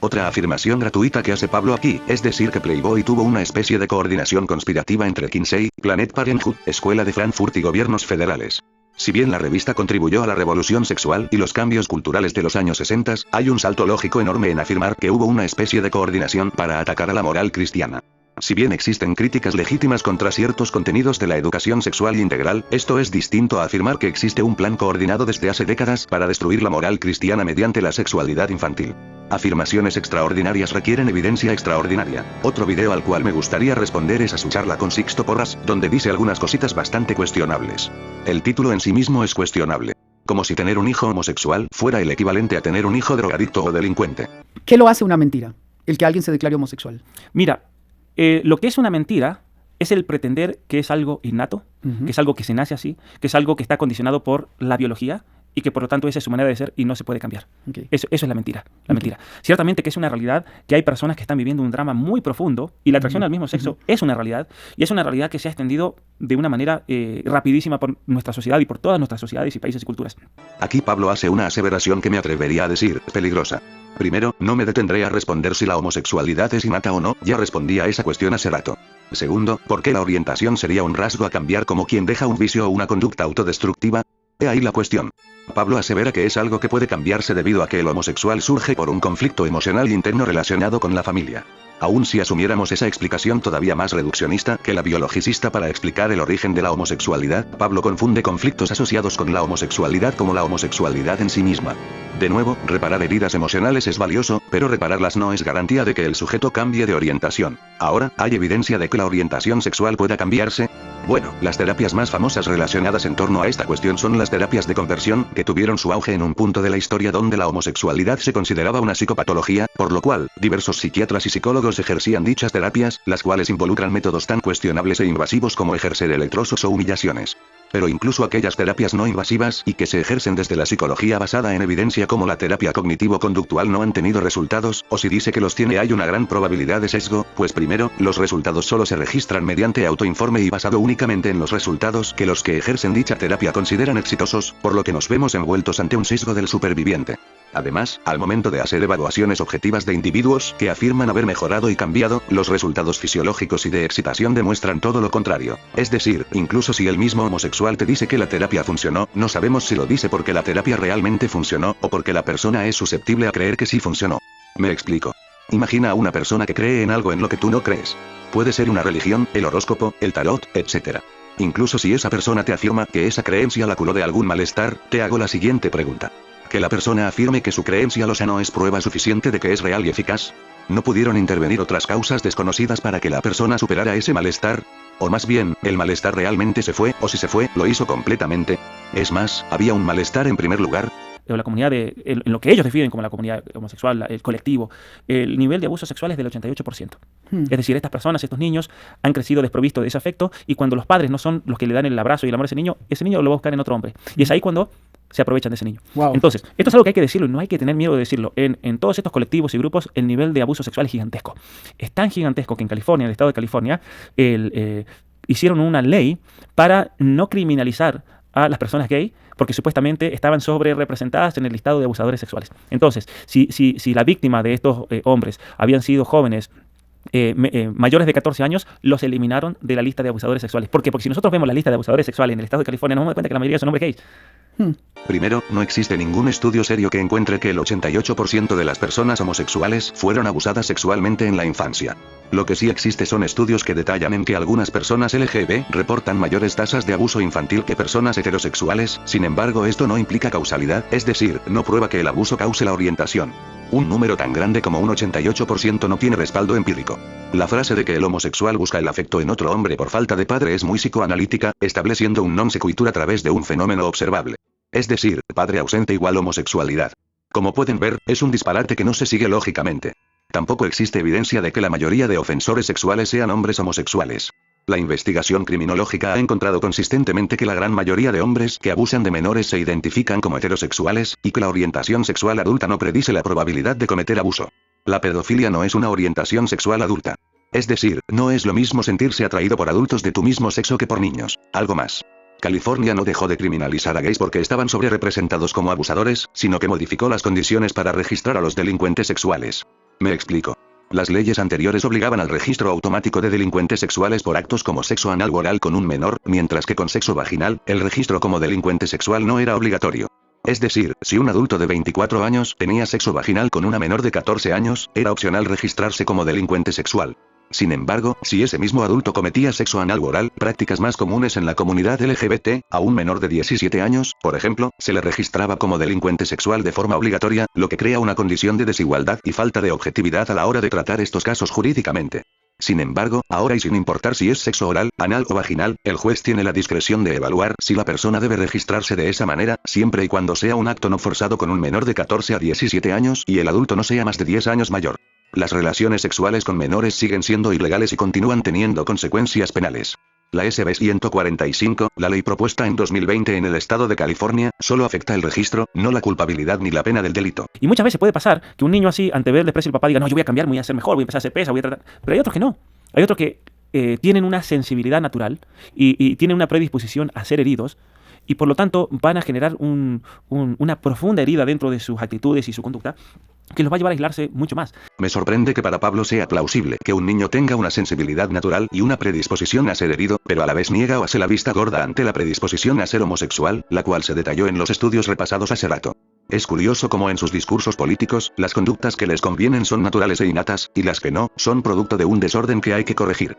Otra afirmación gratuita que hace Pablo aquí, es decir que Playboy tuvo una especie de coordinación conspirativa entre Kinsey, Planned Parenthood, Escuela de Frankfurt y gobiernos federales. Si bien la revista contribuyó a la revolución sexual y los cambios culturales de los años 60, hay un salto lógico enorme en afirmar que hubo una especie de coordinación para atacar a la moral cristiana. Si bien existen críticas legítimas contra ciertos contenidos de la educación sexual integral, esto es distinto a afirmar que existe un plan coordinado desde hace décadas para destruir la moral cristiana mediante la sexualidad infantil. Afirmaciones extraordinarias requieren evidencia extraordinaria. Otro video al cual me gustaría responder es a su charla con Sixto Porras, donde dice algunas cositas bastante cuestionables. El título en sí mismo es cuestionable. Como si tener un hijo homosexual fuera el equivalente a tener un hijo drogadicto o delincuente. ¿Qué lo hace una mentira? El que alguien se declare homosexual. Mira, lo que es una mentira es el pretender que es algo innato, que es algo que se nace así, que es algo que está condicionado por la biología y que por lo tanto esa es su manera de ser y no se puede cambiar. Okay. Eso es la mentira. Mentira. Ciertamente que es una realidad que hay personas que están viviendo un drama muy profundo y la atracción al mismo sexo es una realidad, y es una realidad que se ha extendido de una manera rapidísima por nuestra sociedad y por todas nuestras sociedades y países y culturas. Aquí Pablo hace una aseveración que me atrevería a decir peligrosa. Primero, no me detendré a responder si la homosexualidad es innata o no, ya respondí a esa cuestión hace rato. Segundo, ¿por qué la orientación sería un rasgo a cambiar como quien deja un vicio o una conducta autodestructiva? He ahí la cuestión. Pablo asevera que es algo que puede cambiarse debido a que el homosexual surge por un conflicto emocional interno relacionado con la familia. Aun si asumiéramos esa explicación todavía más reduccionista que la biologicista para explicar el origen de la homosexualidad, Pablo confunde conflictos asociados con la homosexualidad como la homosexualidad en sí misma. De nuevo, reparar heridas emocionales es valioso, pero repararlas no es garantía de que el sujeto cambie de orientación. Ahora, ¿hay evidencia de que la orientación sexual pueda cambiarse? Bueno, las terapias más famosas relacionadas en torno a esta cuestión son las terapias de conversión, que tuvieron su auge en un punto de la historia donde la homosexualidad se consideraba una psicopatología, por lo cual, diversos psiquiatras y psicólogos ejercían dichas terapias, las cuales involucran métodos tan cuestionables e invasivos como ejercer electrosos o humillaciones. Pero incluso aquellas terapias no invasivas y que se ejercen desde la psicología basada en evidencia como la terapia cognitivo-conductual no han tenido resultados, o si dice que los tiene hay una gran probabilidad de sesgo, pues primero, los resultados solo se registran mediante autoinforme y basado únicamente en los resultados que los que ejercen dicha terapia consideran exitosos, por lo que nos vemos envueltos ante un sesgo del superviviente. Además, al momento de hacer evaluaciones objetivas de individuos que afirman haber mejorado y cambiado, los resultados fisiológicos y de excitación demuestran todo lo contrario. Es decir, incluso si el mismo homosexual homosexual te dice que la terapia funcionó, no sabemos si lo dice porque la terapia realmente funcionó o porque la persona es susceptible a creer que sí funcionó. Me explico. Imagina a una persona que cree en algo en lo que tú no crees. Puede ser una religión, el horóscopo, el tarot, etc. Incluso si esa persona te afirma que esa creencia la curó de algún malestar, te hago la siguiente pregunta. ¿Que la persona afirme que su creencia lo sanó es prueba suficiente de que es real y eficaz? ¿No pudieron intervenir otras causas desconocidas para que la persona superara ese malestar? O más bien, ¿el malestar realmente se fue, o si se fue, lo hizo completamente? Es más, ¿había un malestar en primer lugar? O la comunidad en lo que ellos definen como la comunidad homosexual, el colectivo, el nivel de abuso sexual es del 88%. Es decir, estas personas, estos niños, han crecido desprovistos de ese afecto y cuando los padres no son los que le dan el abrazo y el amor a ese niño lo va a buscar en otro hombre. Y es ahí cuando se aprovechan de ese niño. Wow. Entonces, esto es algo que hay que decirlo y no hay que tener miedo de decirlo. En todos estos colectivos y grupos, el nivel de abuso sexual es gigantesco. Es tan gigantesco que en California, en el estado de California, hicieron una ley para no criminalizar a las personas gay porque supuestamente estaban sobre representadas en el listado de abusadores sexuales. Entonces, si la víctima de estos hombres habían sido jóvenes mayores de 14 años, los eliminaron de la lista de abusadores sexuales. ¿Por qué? Porque si nosotros vemos la lista de abusadores sexuales en el estado de California, nos damos cuenta que la mayoría son hombres gays. Primero, no existe ningún estudio serio que encuentre que el 88% de las personas homosexuales fueron abusadas sexualmente en la infancia. Lo que sí existe son estudios que detallan en que algunas personas LGB reportan mayores tasas de abuso infantil que personas heterosexuales, sin embargo esto no implica causalidad, es decir, no prueba que el abuso cause la orientación. Un número tan grande como un 88% no tiene respaldo empírico. La frase de que el homosexual busca el afecto en otro hombre por falta de padre es muy psicoanalítica, estableciendo un non sequitur a través de un fenómeno observable. Es decir, padre ausente igual homosexualidad. Como pueden ver, es un disparate que no se sigue lógicamente. Tampoco existe evidencia de que la mayoría de ofensores sexuales sean hombres homosexuales. La investigación criminológica ha encontrado consistentemente que la gran mayoría de hombres que abusan de menores se identifican como heterosexuales, y que la orientación sexual adulta no predice la probabilidad de cometer abuso. La pedofilia no es una orientación sexual adulta. Es decir, no es lo mismo sentirse atraído por adultos de tu mismo sexo que por niños. Algo más. California no dejó de criminalizar a gays porque estaban sobrerepresentados como abusadores, sino que modificó las condiciones para registrar a los delincuentes sexuales. Me explico. Las leyes anteriores obligaban al registro automático de delincuentes sexuales por actos como sexo anal o oral con un menor, mientras que con sexo vaginal, el registro como delincuente sexual no era obligatorio. Es decir, si un adulto de 24 años tenía sexo vaginal con una menor de 14 años, era opcional registrarse como delincuente sexual. Sin embargo, si ese mismo adulto cometía sexo anal u oral, prácticas más comunes en la comunidad LGBT, a un menor de 17 años, por ejemplo, se le registraba como delincuente sexual de forma obligatoria, lo que crea una condición de desigualdad y falta de objetividad a la hora de tratar estos casos jurídicamente. Sin embargo, ahora y sin importar si es sexo oral, anal o vaginal, el juez tiene la discreción de evaluar si la persona debe registrarse de esa manera, siempre y cuando sea un acto no forzado con un menor de 14 a 17 años y el adulto no sea más de 10 años mayor. Las relaciones sexuales con menores siguen siendo ilegales y continúan teniendo consecuencias penales. La SB 145, la ley propuesta en 2020 en el estado de California, solo afecta el registro, no la culpabilidad ni la pena del delito. Y muchas veces puede pasar que un niño así, ante ver desprecio el papá, diga, no, yo voy a cambiar, voy a ser mejor, voy a empezar a hacer pesa, voy a tratar... Pero hay otros que no. Hay otros que tienen una sensibilidad natural y tienen una predisposición a ser heridos y por lo tanto van a generar una profunda herida dentro de sus actitudes y su conducta que los va a llevar a aislarse mucho más. Me sorprende que para Pablo sea plausible que un niño tenga una sensibilidad natural y una predisposición a ser herido, pero a la vez niega o hace la vista gorda ante la predisposición a ser homosexual, la cual se detalló en los estudios repasados hace rato. Es curioso cómo en sus discursos políticos, las conductas que les convienen son naturales e innatas, y las que no, son producto de un desorden que hay que corregir.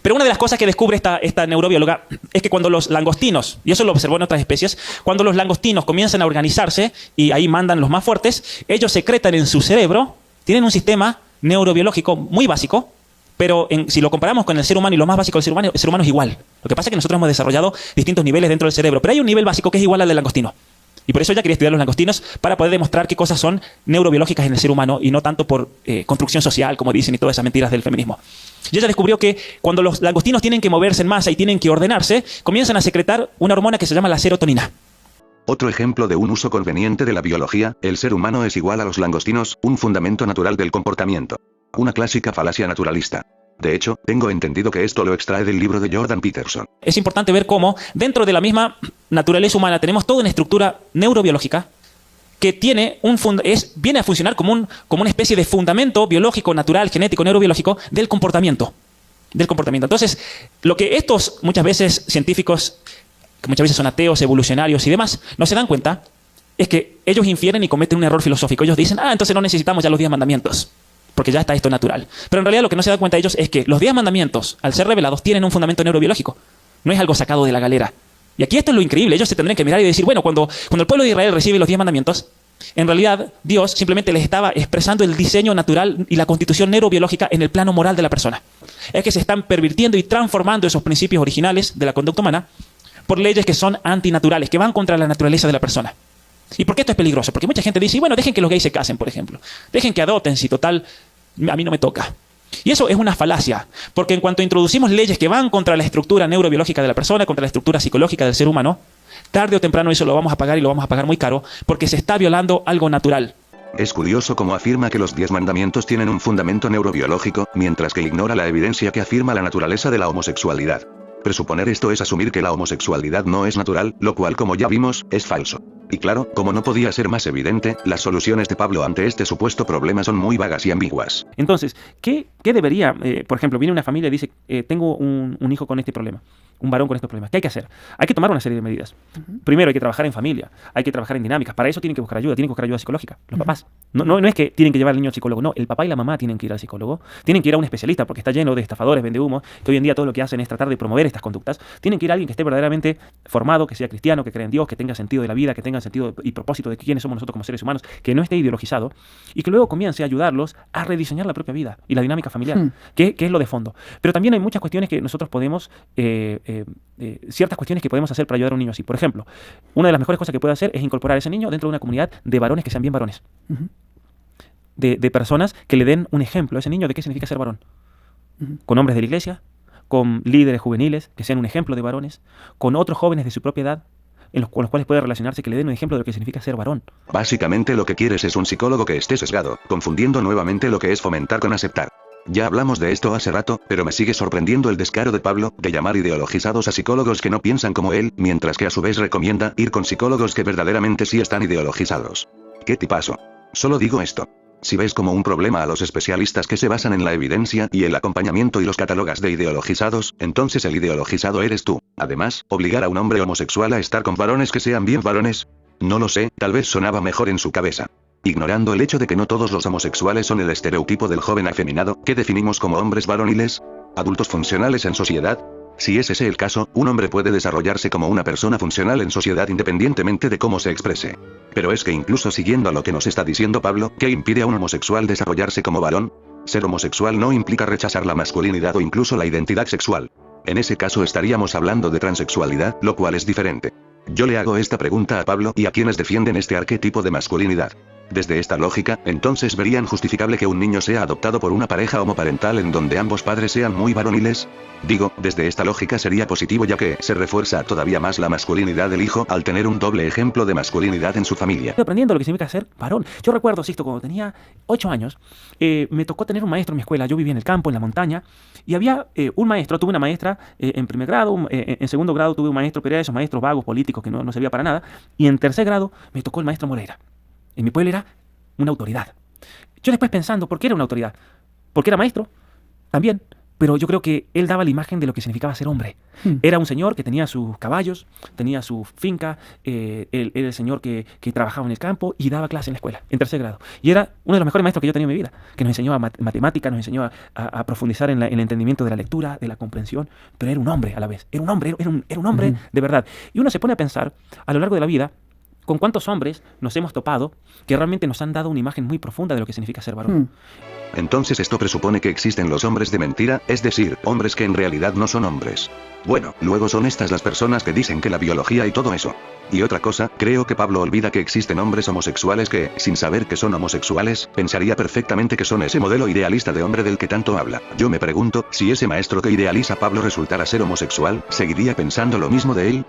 Pero una de las cosas que descubre esta neurobióloga es que cuando los langostinos, y eso lo observó en otras especies, cuando los langostinos comienzan a organizarse y ahí mandan los más fuertes, ellos secretan en su cerebro, tienen un sistema neurobiológico muy básico, pero si lo comparamos con el ser humano y lo más básico del ser humano es igual. Lo que pasa es que nosotros hemos desarrollado distintos niveles dentro del cerebro, pero hay un nivel básico que es igual al del langostino. Y por eso ella quería estudiar los langostinos para poder demostrar qué cosas son neurobiológicas en el ser humano y no tanto por construcción social, como dicen, y todas esas mentiras del feminismo. Y ella descubrió que cuando los langostinos tienen que moverse en masa y tienen que ordenarse, comienzan a secretar una hormona que se llama la serotonina. Otro ejemplo de un uso conveniente de la biología, el ser humano es igual a los langostinos, un fundamento natural del comportamiento. Una clásica falacia naturalista. De hecho, tengo entendido que esto lo extrae del libro de Jordan Peterson. Es importante ver cómo dentro de la misma naturaleza humana tenemos toda una estructura neurobiológica que viene a funcionar como una especie de fundamento biológico, natural, genético, neurobiológico del comportamiento. Entonces, lo que estos muchas veces científicos que muchas veces son ateos, evolucionarios y demás, no se dan cuenta, es que ellos infieren y cometen un error filosófico. Ellos dicen, entonces no necesitamos ya los 10 mandamientos, porque ya está esto natural. Pero en realidad lo que no se dan cuenta ellos es que los 10 mandamientos, al ser revelados, tienen un fundamento neurobiológico. No es algo sacado de la galera. Y aquí esto es lo increíble. Ellos se tendrían que mirar y decir, bueno, cuando el pueblo de Israel recibe los 10 mandamientos, en realidad Dios simplemente les estaba expresando el diseño natural y la constitución neurobiológica en el plano moral de la persona. Es que se están pervirtiendo y transformando esos principios originales de la conducta humana por leyes que son antinaturales, que van contra la naturaleza de la persona. ¿Y por qué esto es peligroso? Porque mucha gente dice, bueno, dejen que los gays se casen, por ejemplo. Dejen que adopten, si total, a mí no me toca. Y eso es una falacia, porque en cuanto introducimos leyes que van contra la estructura neurobiológica de la persona, contra la estructura psicológica del ser humano, tarde o temprano eso lo vamos a pagar y lo vamos a pagar muy caro, porque se está violando algo natural. Es curioso cómo afirma que los 10 mandamientos tienen un fundamento neurobiológico, mientras que ignora la evidencia que afirma la naturaleza de la homosexualidad. Presuponer esto es asumir que la homosexualidad no es natural, lo cual, como ya vimos, es falso. Y claro, como no podía ser más evidente, las soluciones de Pablo ante este supuesto problema son muy vagas y ambiguas. Entonces, ¿qué debería, por ejemplo, viene una familia y dice, tengo un hijo con este problema, un varón con estos problemas? ¿Qué hay que hacer? Hay que tomar una serie de medidas. Primero, hay que trabajar en familia, hay que trabajar en dinámicas. Para eso tienen que buscar ayuda psicológica, los papás. No es que tienen que llevar al niño al psicólogo, no, el papá y la mamá tienen que ir al psicólogo, tienen que ir a un especialista porque está lleno de estafadores, vendehumos, que hoy en día todo lo que hacen es tratar de promover estas conductas. Tienen que ir a alguien que esté verdaderamente formado, que sea cristiano, que crea en Dios, que tenga sentido de la vida, que tenga sentido y propósito de quiénes somos nosotros como seres humanos, que no esté ideologizado y que luego comience a ayudarlos a rediseñar la propia vida y la dinámica familiar, que es lo de fondo. Pero también hay muchas cuestiones que nosotros podemos, ciertas cuestiones que podemos hacer para ayudar a un niño así. Por ejemplo, una de las mejores cosas que puede hacer es incorporar a ese niño dentro de una comunidad de varones que sean bien varones. De personas que le den un ejemplo a ese niño de qué significa ser varón. Con hombres de la iglesia, con líderes juveniles que sean un ejemplo de varones, con otros jóvenes de su propia edad, con los cuales puede relacionarse, que le den un ejemplo de lo que significa ser varón. Básicamente lo que quieres es un psicólogo que esté sesgado, confundiendo nuevamente lo que es fomentar con aceptar. Ya hablamos de esto hace rato, pero me sigue sorprendiendo el descaro de Pablo, de llamar ideologizados a psicólogos que no piensan como él, mientras que a su vez recomienda ir con psicólogos que verdaderamente sí están ideologizados. ¿Qué tipazo? Solo digo esto. Si ves como un problema a los especialistas que se basan en la evidencia y el acompañamiento y los catalogas de ideologizados, entonces el ideologizado eres tú. Además, obligar a un hombre homosexual a estar con varones que sean bien varones. No lo sé, tal vez sonaba mejor en su cabeza. Ignorando el hecho de que no todos los homosexuales son el estereotipo del joven afeminado, que definimos como hombres varoniles, adultos funcionales en sociedad. Si es ese el caso, un hombre puede desarrollarse como una persona funcional en sociedad independientemente de cómo se exprese. Pero es que incluso siguiendo a lo que nos está diciendo Pablo, ¿qué impide a un homosexual desarrollarse como varón? Ser homosexual no implica rechazar la masculinidad o incluso la identidad sexual. En ese caso estaríamos hablando de transexualidad, lo cual es diferente. Yo le hago esta pregunta a Pablo y a quienes defienden este arquetipo de masculinidad. Desde esta lógica, entonces verían justificable que un niño sea adoptado por una pareja homoparental en donde ambos padres sean muy varoniles. Digo, desde esta lógica sería positivo ya que se refuerza todavía más la masculinidad del hijo al tener un doble ejemplo de masculinidad en su familia. Estoy aprendiendo lo que significa ser varón. Yo recuerdo, Sixto, cuando tenía 8 años, me tocó tener un maestro en mi escuela. Yo vivía en el campo, en la montaña, y había un maestro, tuve una maestra en primer grado, en segundo grado tuve un maestro, pero era esos maestros vagos, políticos, que no servía para nada, y en tercer grado me tocó el maestro Moreira. En mi pueblo era una autoridad. Yo después pensando, ¿por qué era una autoridad? Porque era maestro, también, pero yo creo que él daba la imagen de lo que significaba ser hombre. Era un señor que tenía sus caballos, tenía su finca, él era el señor que trabajaba en el campo y daba clase en la escuela, en tercer grado. Y era uno de los mejores maestros que yo tenía en mi vida, que nos enseñó matemática, nos enseñó a profundizar en el entendimiento de la lectura, de la comprensión, pero era un hombre a la vez, era un hombre de verdad. Y uno se pone a pensar, a lo largo de la vida, ¿con cuántos hombres nos hemos topado que realmente nos han dado una imagen muy profunda de lo que significa ser varón? Entonces esto presupone que existen los hombres de mentira, es decir, hombres que en realidad no son hombres. Bueno, luego son estas las personas que dicen que la biología y todo eso. Y otra cosa, creo que Pablo olvida que existen hombres homosexuales que, sin saber que son homosexuales, pensaría perfectamente que son ese modelo idealista de hombre del que tanto habla. Yo me pregunto, si ese maestro que idealiza a Pablo resultara ser homosexual, ¿seguiría pensando lo mismo de él?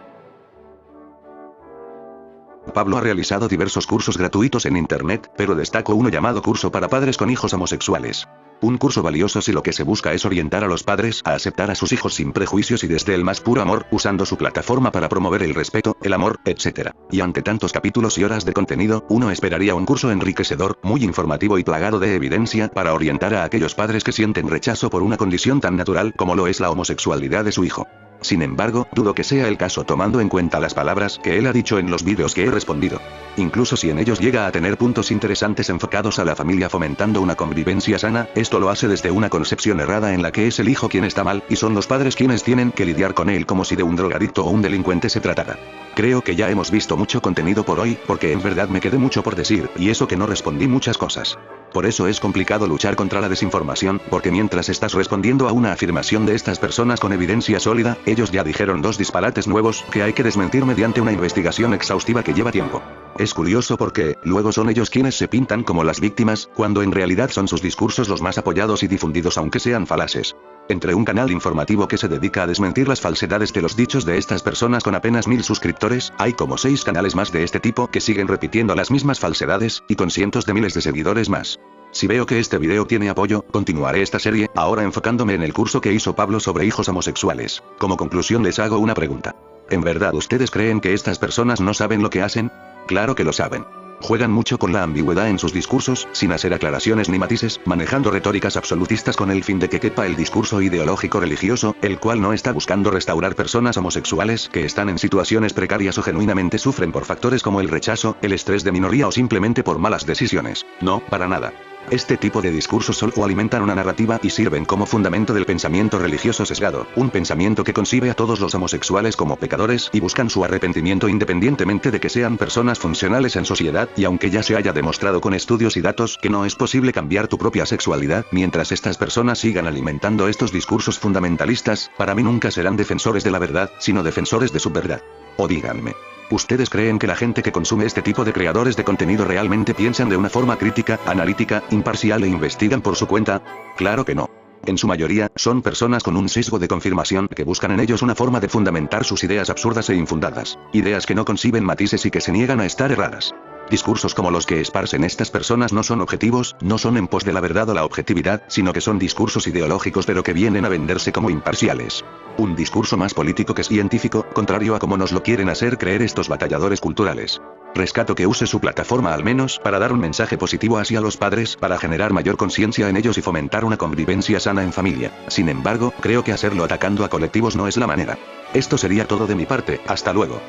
Pablo ha realizado diversos cursos gratuitos en internet, pero destaco uno llamado Curso para Padres con Hijos Homosexuales. Un curso valioso si lo que se busca es orientar a los padres a aceptar a sus hijos sin prejuicios y desde el más puro amor, usando su plataforma para promover el respeto, el amor, etc. Y ante tantos capítulos y horas de contenido, uno esperaría un curso enriquecedor, muy informativo y plagado de evidencia para orientar a aquellos padres que sienten rechazo por una condición tan natural como lo es la homosexualidad de su hijo. Sin embargo, dudo que sea el caso tomando en cuenta las palabras que él ha dicho en los vídeos que he respondido. Incluso si en ellos llega a tener puntos interesantes enfocados a la familia fomentando una convivencia sana, esto lo hace desde una concepción errada en la que es el hijo quien está mal, y son los padres quienes tienen que lidiar con él como si de un drogadicto o un delincuente se tratara. Creo que ya hemos visto mucho contenido por hoy, porque en verdad me quedé mucho por decir, y eso que no respondí muchas cosas. Por eso es complicado luchar contra la desinformación, porque mientras estás respondiendo a una afirmación de estas personas con evidencia sólida, ellos ya dijeron dos disparates nuevos, que hay que desmentir mediante una investigación exhaustiva que lleva tiempo. Es curioso porque, luego son ellos quienes se pintan como las víctimas, cuando en realidad son sus discursos los más apoyados y difundidos aunque sean falaces. Entre un canal informativo que se dedica a desmentir las falsedades de los dichos de estas personas con apenas 1000 suscriptores, hay como 6 canales más de este tipo que siguen repitiendo las mismas falsedades, y con cientos de miles de seguidores más. Si veo que este video tiene apoyo, continuaré esta serie, ahora enfocándome en el curso que hizo Pablo sobre hijos homosexuales. Como conclusión les hago una pregunta. ¿En verdad ustedes creen que estas personas no saben lo que hacen? Claro que lo saben. Juegan mucho con la ambigüedad en sus discursos, sin hacer aclaraciones ni matices, manejando retóricas absolutistas con el fin de que quepa el discurso ideológico religioso, el cual no está buscando restaurar personas homosexuales que están en situaciones precarias o genuinamente sufren por factores como el rechazo, el estrés de minoría o simplemente por malas decisiones. No, para nada. Este tipo de discursos solo alimentan una narrativa y sirven como fundamento del pensamiento religioso sesgado, un pensamiento que concibe a todos los homosexuales como pecadores y buscan su arrepentimiento independientemente de que sean personas funcionales en sociedad, y aunque ya se haya demostrado con estudios y datos que no es posible cambiar tu propia sexualidad, mientras estas personas sigan alimentando estos discursos fundamentalistas, para mí nunca serán defensores de la verdad, sino defensores de su verdad. O díganme. ¿Ustedes creen que la gente que consume este tipo de creadores de contenido realmente piensan de una forma crítica, analítica, imparcial e investigan por su cuenta? Claro que no. En su mayoría, son personas con un sesgo de confirmación que buscan en ellos una forma de fundamentar sus ideas absurdas e infundadas, ideas que no conciben matices y que se niegan a estar erradas. Discursos como los que esparcen estas personas no son objetivos, no son en pos de la verdad o la objetividad, sino que son discursos ideológicos pero que vienen a venderse como imparciales. Un discurso más político que científico, contrario a como nos lo quieren hacer creer estos batalladores culturales. Rescato que use su plataforma al menos para dar un mensaje positivo hacia los padres, para generar mayor conciencia en ellos y fomentar una convivencia sana en familia. Sin embargo, creo que hacerlo atacando a colectivos no es la manera. Esto sería todo de mi parte, hasta luego.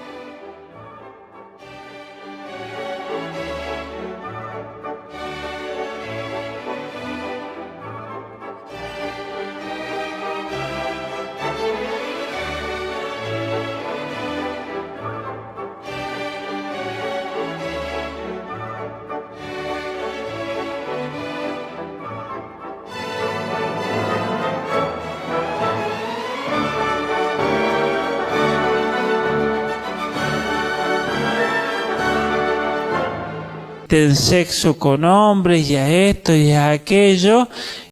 Ten sexo con hombres y a esto y a aquello,